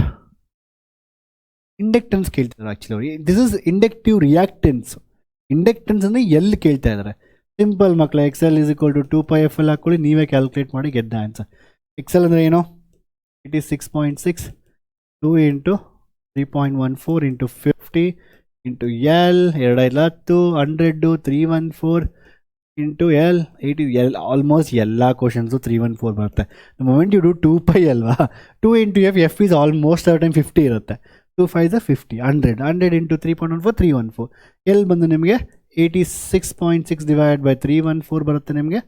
Inductance ಕೇಳ್ತಿದ್ದಾರೆ ಆ್ಯಕ್ಚುಲಿ ಅವ್ರಿಗೆ. This is inductive reactance. Inductance ಅಂದರೆ ಎಲ್ಲಿ ಕೇಳ್ತಾ ಇದ್ದಾರೆ? ಸಿಂಪಲ್ ಮಕ್ಕಳ, XL is equal to 2πfl ಹಾಕೊಳ್ಳಿ, ನೀವೇ ಕ್ಯಾಲ್ಕುಲೇಟ್ ಮಾಡಿ ಗೆದ್ದ ಆನ್ಸರ್. XL ಅಂದರೆ ಏನು? 86.6 2 into 3.14 into 50 into L 2 100 314 into L 80 L. Almost ಎಲ್ಲ ಕ್ವಶನ್ಸು 314 ಬರುತ್ತೆ. ದ ಮೊಮೆಂಟ್ ಯು ಡೂ 2π ಅಲ್ವಾ, 2 into F is almost a time 50 ಇರುತ್ತೆ. 2 5 is 50, 100 into 3.14 314. L ಬಂದು ನಿಮಗೆ 86.6 divided by 314 ಬರುತ್ತೆ ನಿಮಗೆ.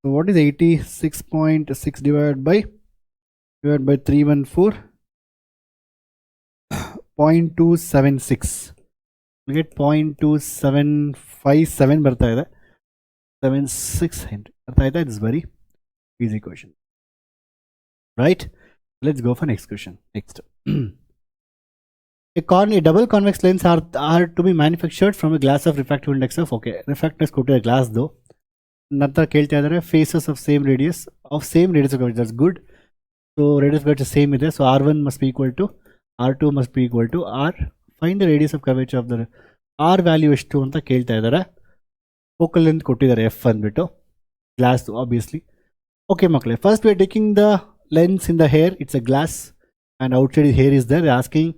So what is 86.6 divided by 314? 0.276. you get 0.2757 ಬರ್ತಾ ಇದೆ. 76 Henry. ಅರ್ಥ ಆಯ್ತಾ? It's very easy question, right? Let's go for next question. Next, a double convex lens are to be manufactured from a glass of refractive index of, okay, refractors ಕೊಟ್ಟಿದೆ ಗ್ಲಾಸ್ದು. ನಂತರ ಕೇಳ್ತಾ ಇದ್ದಾರೆ faces of same radius of coverage. That's good. So radius coverage same ಇದೆ. So R1 must be equal to R2 must be equal to R. Find the radius of coverage of the R value ಎಷ್ಟು ಅಂತ ಕೇಳ್ತಾ ಇದ್ದಾರೆ. Focal length ಕೊಟ್ಟಿದ್ದಾರೆ F ಅಂದ್ಬಿಟ್ಟು, glass obviously. Okay ಮಕ್ಕಳೇ, first we are taking the lens in the air. It's a glass and outside air is there. Asking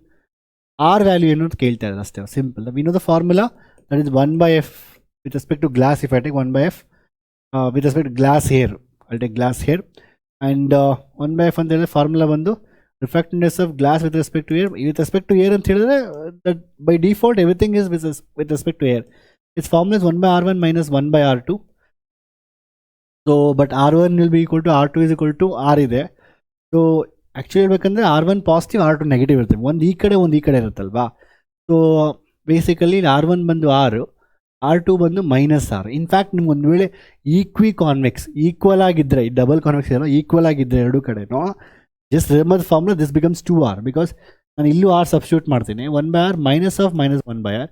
R value ಏನು ಅಂತ ಕೇಳ್ತಾ ಇದ್ದಾರೆ ಅಷ್ಟೇ. Simple. We know the formula, that is 1/f with respect to glass. If I take 1/f with respect to glass hair, I take glass hair. And 1/f ಅಂತ ಹೇಳಿದ್ರೆ formula ಬಂದು refractiveness of glass with respect to air. With respect to air ಅಂತ ಹೇಳಿದ್ರೆ that by default everything is with respect to air. Its formula is 1 by r1 minus 1 by r2. So but r1 will be equal to r2 is equal to r ಇದೆ. So actually ಹೇಳ್ಬೇಕಂದ್ರೆ r1 positive r2 negative ಇರುತ್ತೆ, ಒಂದು ಈ ಕಡೆ ಇರುತ್ತಲ್ವಾ. So basically r1 ಬಂದು r, r2 ಬಂದು minus r. In fact ನಿಮ್ಗೆ ಒಂದು ವೇಳೆ ಈಕ್ವಲ್ ಆಗಿದ್ದರೆ, ಈ ಡಬಲ್ ಕಾನ್ವೆಕ್ಸ್ ಏನೋ ಈಕ್ವಲ್ ಆಗಿದ್ದರೆ ಎರಡು ಕಡೆನೋ, just remember the formula, this becomes 2r, because ನಾನು ಇಲ್ಲೂ r ಸಬ್ಸ್ಟಿಟ್ಯೂಟ್ ಮಾಡ್ತೀನಿ. 1 by r minus of minus 1 by r,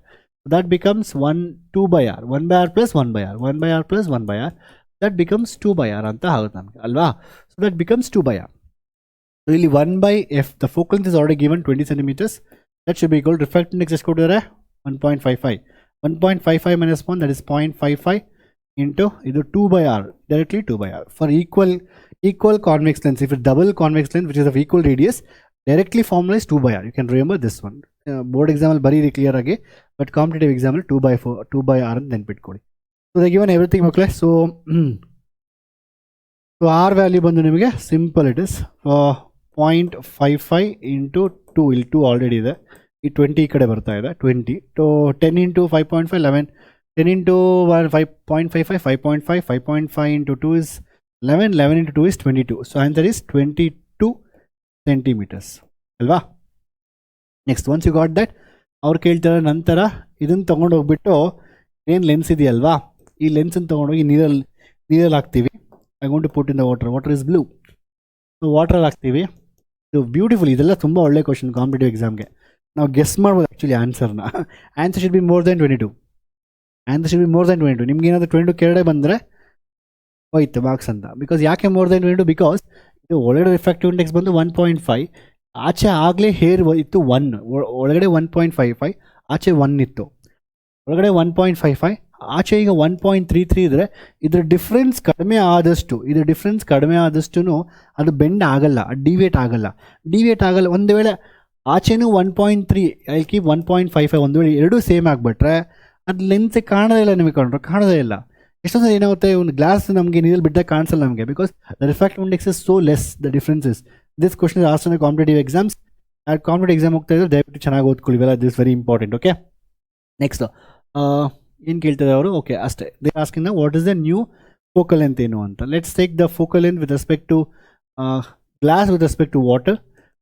that becomes 2 by r, 1 by r plus 1 by r, 1 by r plus 1 by r, that becomes 2 by r ಅಂತ ಆಗುತ್ತೆ ನಮಗೆ ಅಲ್ವಾ. So that becomes 2 by r. So ಇಲ್ಲಿ 1 by f, the focal length is already given 20 centimeters, that should be equal to refractive index ಎಷ್ಟು ಕೊಟ್ಟಿದ್ದಾರೆ 1.55. 1.55 minus 1, that is 0.55 into ಇದು 2 by r, directly 2 by r. For equal convex length, if it's double convex length which is of equal radius, directly formula is 2 by r. You can remember this one. Board example ಬರೀರಿ clear ಆಗಿ, but competitive example 2 by r ಅಂತ ನೆನ್ಪಿಟ್ಕೊಳ್ಳಿ. So they given everything ಮಕ್ಕಳೇ. So R value ಬಂದು ನಿಮಗೆ simple it is 0.55 into 2, ಇಲ್ಲಿ 2 already ಇದೆ, ಈ 20 ಈ ಕಡೆ ಬರ್ತಾ ಇದೆ 20. To 10 into 5.5 11, 10 into 5.55 5.5, 5.5 into 2 is 11, 11 into 2 is 22. So answer is 22 centimeters ಅಲ್ವಾ. Next once you got that, ಅವ್ರು ಕೇಳ್ತಾರೆ ನಂತರ ಇದನ್ನು ತೊಗೊಂಡು ಹೋಗ್ಬಿಟ್ಟು ಏನು ಲೆನ್ಸ್ ಇದೆಯಲ್ವಾ, ಈ ಲೆನ್ಸನ್ನು ತೊಗೊಂಡೋಗಿ ನೀರಲ್ಲಿ ಹಾಕ್ತೀವಿ. I want to put in the water is blue. So ವಾಟ್ರಲ್ಲಿ ಹಾಕ್ತೀವಿ. ಇದು ಬ್ಯೂಟಿಫುಲ್, ಇದೆಲ್ಲ ತುಂಬ ಒಳ್ಳೆ ಕ್ವಶನ್ ಕಾಂಪಿಟೇಟಿವ್ ಎಕ್ಸಾಮ್ಗೆ. ನಾವು ಗೆಸ್ ಮಾಡ್ಬೋದು ಆ್ಯಕ್ಚುಲಿ ಆನ್ಸರ್ನ. Answer should be more than 22. Answer should be more than 22. ನಿಮ್ಗೆ ಏನಾದರೂ 22 ಕೆಳಗಡೆ ಬಂದರೆ ಹೋಯ್ತು ಮಾರ್ಕ್ಸ್ ಅಂತ. ಬಿಕಾಸ್ ಯಾಕೆ ಮೋರ್ ದೆನ್ 22? ಬಿಕಾಸ್ ಇದು ಒಳಗಡೆ ರಿಫ್ರಾಕ್ಟಿವ್ ಇಂಡೆಕ್ಸ್ ಬಂದು 1.5, ಆಚೆ ಆಗಲೇ ಹೇರ್ ಇತ್ತು 1, ಒಳಗಡೆ 1.55, ಆಚೆ 1 ಇತ್ತು, ಒಳಗಡೆ 1.55, ಆಚೆ ಈಗ 1.33 ಇದ್ದರೆ ಇದ್ರ ಡಿಫ್ರೆನ್ಸ್ ಕಡಿಮೆ ಆದಷ್ಟು ಅದು ಬೆಂಡ್ ಆಗಲ್ಲ, ಡಿವಿಯೇಟ್ ಆಗಲ್ಲ. ಒಂದು ವೇಳೆ ಆಚೆನೂ 1.3 ಐ ಕೀಪ್ 1.55, ಒಂದು ವೇಳೆ ಎರಡೂ ಸೇಮ್ ಆಗಿಬಿಟ್ರೆ ಅದು ಲೆನ್ಸ್ ಕಾಣೋದೇ ಇಲ್ಲ, ನಿಮಗೆ ಕಾಣೋದೇ ಇಲ್ಲ. ಎಷ್ಟೊಂದು ಏನಾಗುತ್ತೆ, ಒಂದು ಗ್ಲಾಸ್ ನಮಗೆ ನೀರಲ್ಲಿ ಬಿಟ್ಟಾಗ ಕಾಣಿಸಲ್ಲ ನಮಗೆ, because the refractive index is so less, the difference is. This question is also competitive exams. Competitive exam ಹೋಗ್ತಾ ಇದ್ದಾರೆ, ದಯವಿಟ್ಟು ಚೆನ್ನಾಗಿ ಓದ್ಕೊಳ್ಳಿ, ಇವೆಲ್ಲ this very important. Okay, next ಏನು ಕೇಳ್ತಾರೆ ಅವರು? ಓಕೆ ಅಷ್ಟೇ, they asking what is the new focal length ಏನು ಅಂತ. Let's take the focal length with respect to glass with respect to water.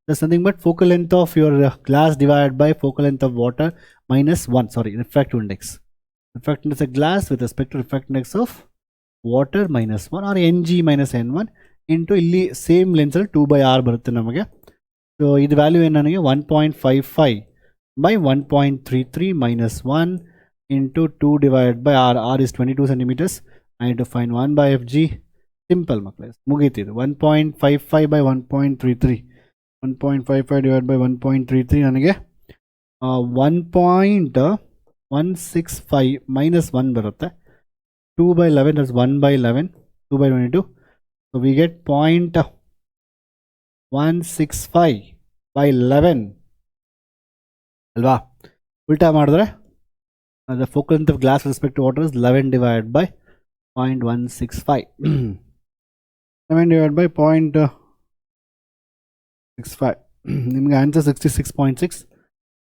There's nothing but focal length of your glass divided by focal length of water minus 1, refractive index. Refractive index of glass with respect to refractive index of water minus 1, or Ng minus N1 into ಇಲ್ಲಿ same ಲೆನ್ಸಲ್ಲಿ 2 by r ಬರುತ್ತೆ ನಮಗೆ. So ಇದು value ಏನು ನನಗೆ 1.55 by 1.33 minus 1 into 2 divided by r. r is 22 centimeters. I need to find 1 by fg. Simple ಮಕ್ಕಳೇ, ಮುಗೀತಿದೆ. 1.55 by 1.33, 1.55 divided by 1.33 ನನಗೆ 1.165 minus 1 ಬರುತ್ತೆ. 2 by 11 is 1 by 11, 2 by 22. So we get 0.165 by 11 ಅಲ್ವಾ. ಉಲ್ಟಾ ಮಾಡಿದ್ರೆ the focal length of glass with respect to water is 11 divided by 0.165. 11 divided by 0.65. ನಿಮಗೆ answer 66.6,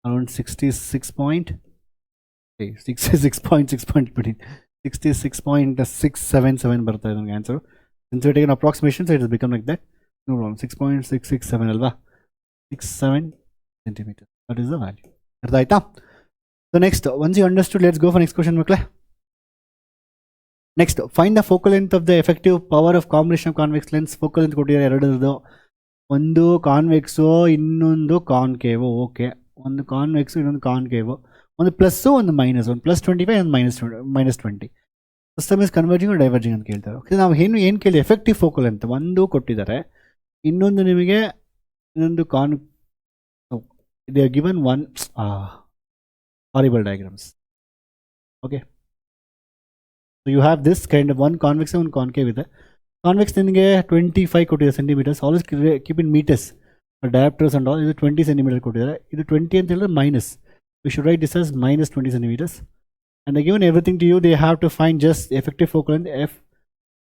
around 66.677 ಬರ್ತಾ ಇದೆ ನಮಗೆ answer. Since we take an approximation, so it is become like that. No problem. 6.667 ಅಲ್ವಾ, 67 centimeters. That is the value. ಅರ್ಥ ಆಯ್ತಾ? So next, once you understood, let's go for next question ಮಕ್ಕಳೇ. Next, find the focal length of the effective power of combination of convex lens. Focal length ಕೊಟ್ಟಿದ್ದಾರೆ ಎರಡರದ್ದು, ಒಂದು ಕಾನ್ವೆಕ್ಸು ಇನ್ನೊಂದು ಕಾನ್ಕೇವು. Okay, ಒಂದು ಕಾನ್ವೆಕ್ಸು ಇನ್ನೊಂದು ಕಾನ್ಕೇವು, ಒಂದು ಪ್ಲಸ್ಸು ಒಂದು ಮೈನಸ್, ಒಂದು +25 ಒಂದು -20. ಸಿಸ್ಟಮ್ ಇಸ್ ಕನ್ವರ್ಜಿಂಗ್ ಡೈವರ್ಜಿಂಗ್ ಅಂತ ಕೇಳ್ತಾರೆ. ಓಕೆ, ನಾವು ಏನು ಕೇಳಿ, ಎಫೆಕ್ಟಿವ್ ಫೋಕಲ್ ಲೆಂತ್ ಒಂದು ಕೊಟ್ಟಿದ್ದಾರೆ, ಇನ್ನೊಂದು ನಿಮಗೆ ಇನ್ನೊಂದು they are given one horrible diagrams. Okay, so you have this kind of one convex ಒಂದು ಕಾನ್ಕೇವ್ ಇದೆ. ಕಾನ್ವೆಕ್ಸ್ ನಿಮಗೆ 25 ಕೊಟ್ಟಿದ್ದಾರೆ centimeters. Always keep in meters diopters and all. ಇದು 20 ಸೆಂಟಿಮೀಟರ್ ಕೊಟ್ಟಿದ್ದಾರೆ. ಇದು 20 ಅಂತ ಹೇಳಿದ್ರೆ minus, we should write this as -20 centimeters. And they given everything to you. They have to find just effective focal length f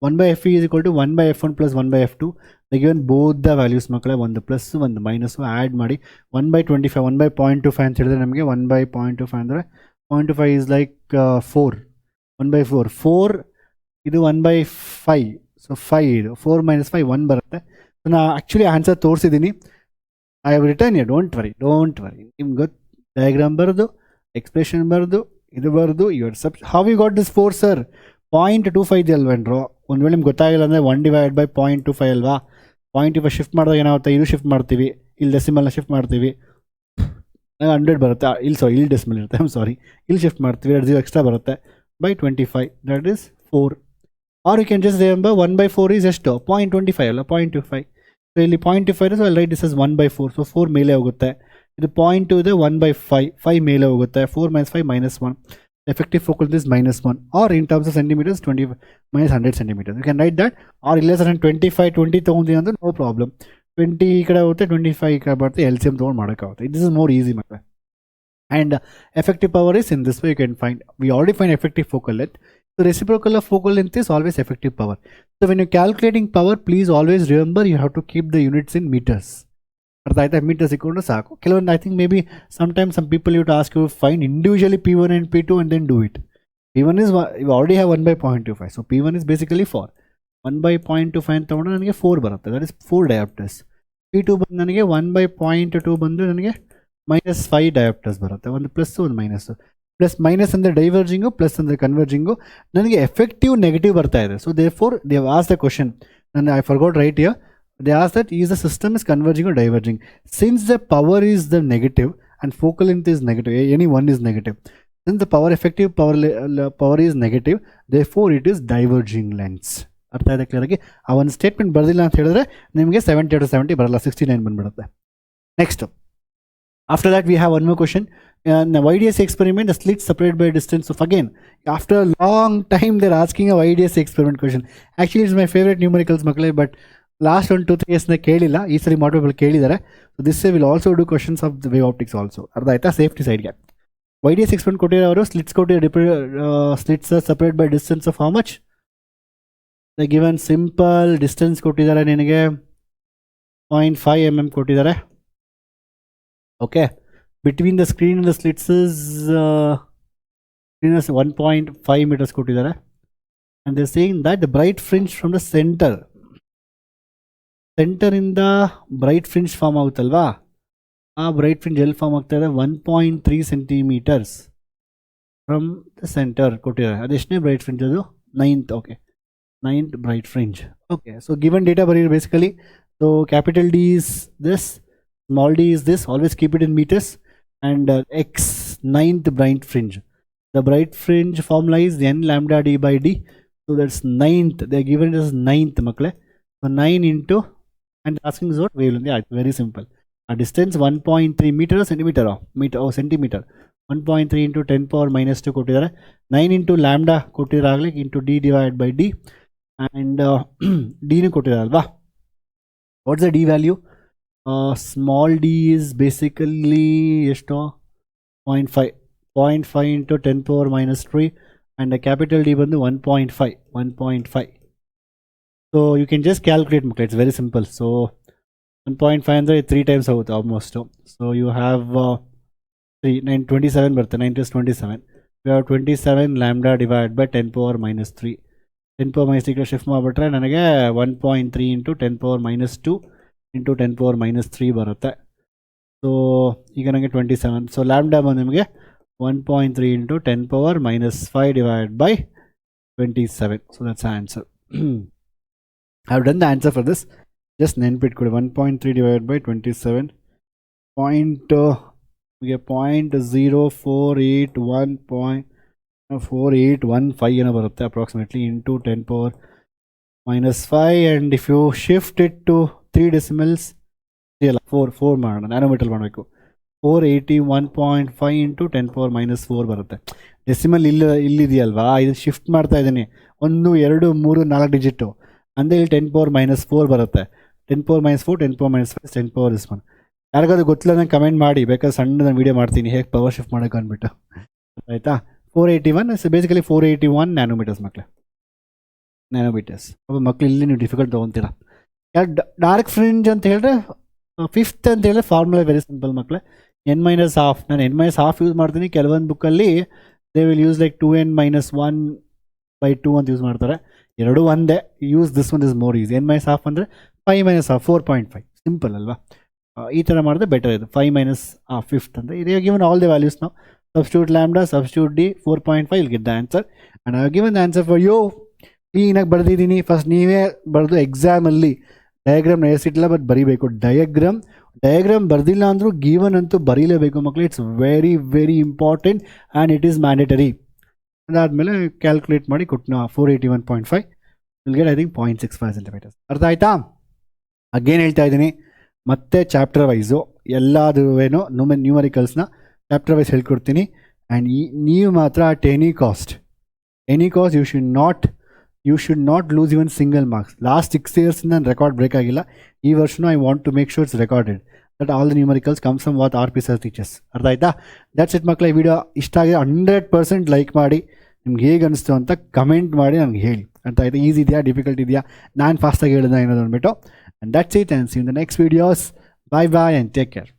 1 by FE is equal to 1 by F1 plus 1 by F2. They given both the values ಮಕ್ಕಳೇ, ಒಂದು plus ಒಂದು minus add ಮಾಡಿ 1 by 25, 1 by 0.25 ಅಂತ ಹೇಳಿದ್ರೆ ನಮಗೆ 1 by 0.25 ಅಂದರೆ 0.25 is like 4, 1 by 4, 4 ಇದು 1 by 5, so 5 ಇದು 4 minus 5 1 ಬರುತ್ತೆ. ಸೊ ನಾನು ಆ್ಯಕ್ಚುಲಿ ಆನ್ಸರ್ ತೋರಿಸಿದ್ದೀನಿ. I have written you, don't worry ನಿಮ್ಗೆ ಗೊತ್ತು, ಡಯಾಗ್ರಾಮ್ ಬರೆದು ಎಕ್ಸ್ಪ್ರೆಷನ್ ಬರೆದು ಇದು ಬರೆದು your how you got this 4 sir 0.25 ಇದೆ ಅಲ್ವೇನ್ರೋ. ಒಂದು ವೇಳೆ ನಿಮ್ಗೆ ಗೊತ್ತಾಗಿಲ್ಲ ಅಂದರೆ 1 divided by 0.25 ಅಲ್ವಾ. 0.25 ಶಿಫ್ಟ್ ಮಾಡಿದಾಗ ಏನಾಗುತ್ತೆ, ಇದು ಶಿಫ್ಟ್ ಮಾಡ್ತೀವಿ, ಇಲ್ಲಿ ಡೆಸಿಮಲ್ನ ಶಿಫ್ಟ್ ಮಾಡ್ತೀವಿ, 100 ಬರುತ್ತೆ, ಇಲ್ಲಿ ಡೆಸಿಮಲ್ ಇರುತ್ತೆ, ಇಲ್ಲಿ ಶಿಫ್ಟ್ ಮಾಡ್ತೀವಿ, 0 ಎಕ್ಸ್ಟ್ರಾ ಬರುತ್ತೆ, by 25 that is 4. Or you can just remember 1 by 4 is ಎಷ್ಟು 0.25 ಅಲ್ಲ 0.25. ಸೊ ಇಲ್ಲಿ 0.25 ಇದೆ, ಸೊ ಅಲ್ಲಿ write this is 1 by 4, so 4 ಮೇಲೆ ಹೋಗುತ್ತೆ. ಇದು 0.2 ಇದೆ, 1 by 5, 5 ಮೇಲೆ ಹೋಗುತ್ತೆ, 4 minus 5 minus 1. Effective focal length is -1, or in terms of centimeters 20 minus 100 centimeters. You can write that, or less than 25 20 ತಗೊಂಡಿ ಅಂದ್ರೆ no problem. 20 ಈ ಕಡೆ ಹೋಗುತ್ತೆ, 25 ಈ ಕಡೆ ಬರುತ್ತೆ, LCM ತಗೊಂಡು ಮಾಡೋಕ್ಕಾಗುತ್ತೆ. This is more easy ಮಕ್ಕಳೇ. And effective power is in this way you can find. We already find effective focal length. So reciprocal of focal length is always effective power. So when you're calculating power, please always remember you have to keep the units in meters. ಅರ್ಥ ಆಯ್ತಾ, metres ಇಟ್ಕೊಂಡು ಸಾಕು. ಕೆಲವೊಂದು I think maybe sometimes some people you to ask you find individually P1 and P2 and then do it. P1 is you already have 1 by 0.25, so P1 is basically 4. 1 by 0.25 ಅಂತ ತಗೊಂಡ್ರೆ ನನಗೆ 4 ಬರುತ್ತೆ, that is 4 ಡಯಾಪ್ಟರ್ಸ್. P2 ಬಂದು ನನಗೆ 1 by 0.2 ಬಂದು ನನಗೆ -5 ಡಯಾಪ್ಟರ್ಸ್ ಬರುತ್ತೆ, ಒಂದು ಪ್ಲಸ್ ಒಂದು ಮೈನಸ್. ಪ್ಲಸ್ ಮೈನಸ್ ಅಂದರೆ ಡೈವರ್ಜಿಂಗು, ಪ್ಲಸ್ ಅಂದರೆ ಕನ್ವರ್ಜಿಂಗು. ನನಗೆ ಎಫೆಕ್ಟಿವ್ ನೆಗೆಟಿವ್ ಬರ್ತಾ ಇದೆ. So therefore they have asked the question, ನಾನು I forgot right here. They ask that is the system is converging or diverging. Since the power is the negative and focal length is negative, any one is negative, since the power effective power is negative, therefore it is diverging lengths. ಅರ್ಥ ಆಯ್ತಾ clear ಆಗಿ? ಆ ಒಂದು statement ಬರೆದಿಲ್ಲ ಅಂತ ಹೇಳಿದ್ರೆ ನಿಮಗೆ 70 to 70 ಬರಲ್ಲ, 69 ಬಂದ್ಬಿಡುತ್ತೆ. Next after that we have one more question. In the YDS experiment, the slits separated by distance. So again, after a long time they're asking a YDS experiment question. Actually it's my favorite numericals ಮಕ್ಕಳೇ, but last 1-2-3 ಇಯರ್ಸ್ನ ಕೇಳಿಲ್ಲ, ಈ ಸರಿ ಮಾಡಲ್ ಕೇಳಿದ್ದಾರೆ. So this will also do questions of the wave optics also. ಅರ್ಥ ಆಯ್ತಾ? Safety ಸೈಡ್ಗೆ YDS experiment ಕೊಟ್ಟಿರೋ ಅವರು slits slits separate by distance of how much the given simple distance ಕೊಟ್ಟಿದ್ದಾರೆ ನಿನಗೆ 0.5 mm ಕೊಟ್ಟಿದ್ದಾರೆ. Okay, between the screen and the slits is 1.5 meters ಕೊಟ್ಟಿದ್ದಾರೆ. and they're saying that the bright fringe from the ಸೆಂಟರಿಂದ bright fringe form ಆಗುತ್ತಲ್ವಾ, ಆ bright fringe ಎಲ್ಲಿ form ಆಗ್ತಾ ಇದೆ 1.3 centimeters ಫ್ರಮ್ ದ ಸೆಂಟರ್ ಕೊಟ್ಟಿದ್ದಾರೆ. ಅದೆಷ್ಟನೇ ಬ್ರೈಟ್ ಫ್ರಿಂಜ್ ಅದು? 9th. Okay, 9th bright fringe. Okay, so given data ಬರೀರಿ basically. So capital D is this, small D is this, always keep it in meters. And X 9th bright fringe, the bright fringe formula is n lambda d by d. So that's 9th, they given it is 9th ಮಕ್ಕಳೇ. So 9 into and asking is what wavelength. Yeah, it's very simple. A distance 1.3 meter or centimeter or centimeter. 1.3 into 10 power minus 2 ಕೊಟ್ಟಿದ್ದಾರೆ. 9 into lambda ಕೊಟ್ಟಿರಾಗಲಿ into d divided by d, and d ನು ಕೊಟ್ಟಿದ್ದಾರೆ ಅಲ್ವಾ. What's the d value? Small d is basically ಎಷ್ಟು 0.5 into 10 power minus 3, and the capital D ಬಂದು 1.5. So you can just calculate, it's very simple. So 1.5 ಅಂದರೆ 3 times ಆಗುತ್ತೆ almost. So you have 27 ಬರುತ್ತೆ, 9 plus 27. You have 27 lambda divided by 10 power minus 3. 10 power minus 3 shift ಮಾಡಿಬಿಟ್ರೆ ನನಗೆ 1.3 into 10 power minus 2 into 10 power minus 3 ಬರುತ್ತೆ. So ಈಗ ನನಗೆ 27. So lambda ಬಂದು ನಿಮಗೆ 1.3 into 10 power minus 5 divided by 27. So that's the answer. I have done the answer for this. Just ನೆನ್ಪಿಟ್ಕೊಳ್ಳಿ, 1.3 divided by 27 0.4815 ಏನೋ ಬರುತ್ತೆ approximately, into 10 power minus 5. and if you shift it to 3 decimals, 4 ಮಾಡೋಣ, nanometre ಮಾಡಬೇಕು. 481.5 into 10 power minus 4 ಬರುತ್ತೆ. Decimal ಇಲ್ಲಿದೆಯಲ್ವಾ, ಇದು shift ಮಾಡ್ತಾ ಇದ್ದೀನಿ, 1 2 3 4 digit ಅಂದರೆ ಇಲ್ಲಿ 10 power minus 4 ಬರುತ್ತೆ. 10 power minus 4, 10 power minus 5, 10 power this one. ಯಾರಿಗಾದ್ರು ಗೊತ್ತಿಲ್ಲ ನಂಗೆ ಕಮೆಂಟ್ ಮಾಡಿ, ಬೇಕಾದ್ರೆ ಸಣ್ಣ ನಾನು ವೀಡಿಯೋ ಮಾಡ್ತೀನಿ ಹೇಗೆ ಪವರ್ ಶಿಫ್ಟ್ ಮಾಡೋಕೆ ಅಂದ್ಬಿಟ್ಟು. ಆಯಿತಾ? 481 ಬೇಸಿಕಲಿ 481 ನ್ಯಾನೋಮೀಟರ್ಸ್ ಮಕ್ಕಳೇ. ನ್ಯಾನೋಮೀಟರ್ಸ್. ಒಬ್ಬ ಮಕ್ಳು ಇಲ್ಲಿ ನೀವು ಡಿಫಿಕಲ್ಟ್ ತೊಗೊತೀರಾ. ಡಾರ್ಕ್ ಫ್ರಿಂಜ್ ಅಂತ ಹೇಳಿದ್ರೆ ಫಿಫ್ತ್ ಅಂತ ಹೇಳಿದ್ರೆ ಫಾರ್ಮುಲಾ ವೆರಿ ಸಿಂಪಲ್ ಮಕ್ಕಳೇ, n-12. ನಾನು n-12 ಯೂಸ್ ಮಾಡ್ತೀನಿ. ಕೆಲವೊಂದು ಬುಕ್ಕಲ್ಲಿ they will use like 2n-1/2 ಅಂತ ಯೂಸ್ ಮಾಡ್ತಾರೆ. ಎರಡೂ ಒಂದೇ. Use this one is more easy. n-12 ಅಂದರೆ 5 - 4.5 ಸಿಂಪಲ್ ಅಲ್ವಾ. ಈ ಥರ ಮಾಡಿದ್ರೆ ಬೆಟರ್ ಇದು. 5 - ಫಿಫ್ತ್ ಅಂತ ಇದು. ಗಿವನ್ ಆಲ್ ದಿ ವ್ಯಾಲ್ಯೂಸ್ ನಾವು substitute lambda, substitute D, 4.5 will get the answer. And I have given the answer for you. ಕ್ಲೀನಾಗಿ ಬರೆದಿದ್ದೀನಿ. ಫಸ್ಟ್ ನೀವೇ ಬರೆದು ಎಕ್ಸಾಮಲ್ಲಿ ಡಯಾಗ್ರಾಮ್ ನಡೆಸಿಟ್ಟಿಲ್ಲ, ಬಟ್ ಬರೀಬೇಕು. ಡಯಾಗ್ರಾಮ್ ಬರ್ದಿಲ್ಲ ಅಂದರೂ ಗಿವನ್ ಅಂತೂ ಬರೀಲೇಬೇಕು ಮಕ್ಕಳು. It's very very important and it is mandatory. ಅದಾದಮೇಲೆ ಕ್ಯಾಲ್ಕುಲೇಟ್ ಮಾಡಿ ಕೊಟ್ಟು 481.5 will get I think 0.65 centimeters. ಅರ್ಥ ಆಯ್ತಾ? ಅಗೇನ್ ಹೇಳ್ತಾ ಇದ್ದೀನಿ, ಮತ್ತೆ ಚಾಪ್ಟರ್ ವೈಸು ಎಲ್ಲದೂವೇನೋ ನ್ಯೂಮರಿಕಲ್ಸ್ನ ಚಾಪ್ಟರ್ ವೈಸ್ ಹೇಳ್ಕೊಡ್ತೀನಿ. ಆ್ಯಂಡ್ ನೀವು ಮಾತ್ರ at any cost you should not lose even single marks. Last 6 years ನಾನು ರೆಕಾರ್ಡ್ ಬ್ರೇಕ್ ಆಗಿಲ್ಲ. ಈ ವರ್ಷನೂ I want to make sure it's recorded that all the numericals comes from what RP sir teachers. ಅರ್ಥ ಆಯ್ತಾ? That's it ಮಕ್ಕಳ. ಈ video ಇಷ್ಟ ಆಗಿದೆ 100% ಲೈಕ್ ಮಾಡಿ. ನಿಮ್ಗೆ ಹೇಗೆ ಅನಿಸ್ತು ಅಂತ ಕಮೆಂಟ್ ಮಾಡಿ ನನಗೆ ಹೇಳಿ. ಅರ್ಥ ಆಯ್ತಾ? ಈಸಿ ಇದೆಯಾ, ಡಿಫಿಕಲ್ಟ್ ಇದೆಯಾ, ನಾನು ಫಾಸ್ಟಾಗಿ ಹೇಳಿದ ಏನಾದ್ರು ಅಂದ್ಬಿಟ್ಟು. And that's it, and see in the next videos. Bye bye and take care.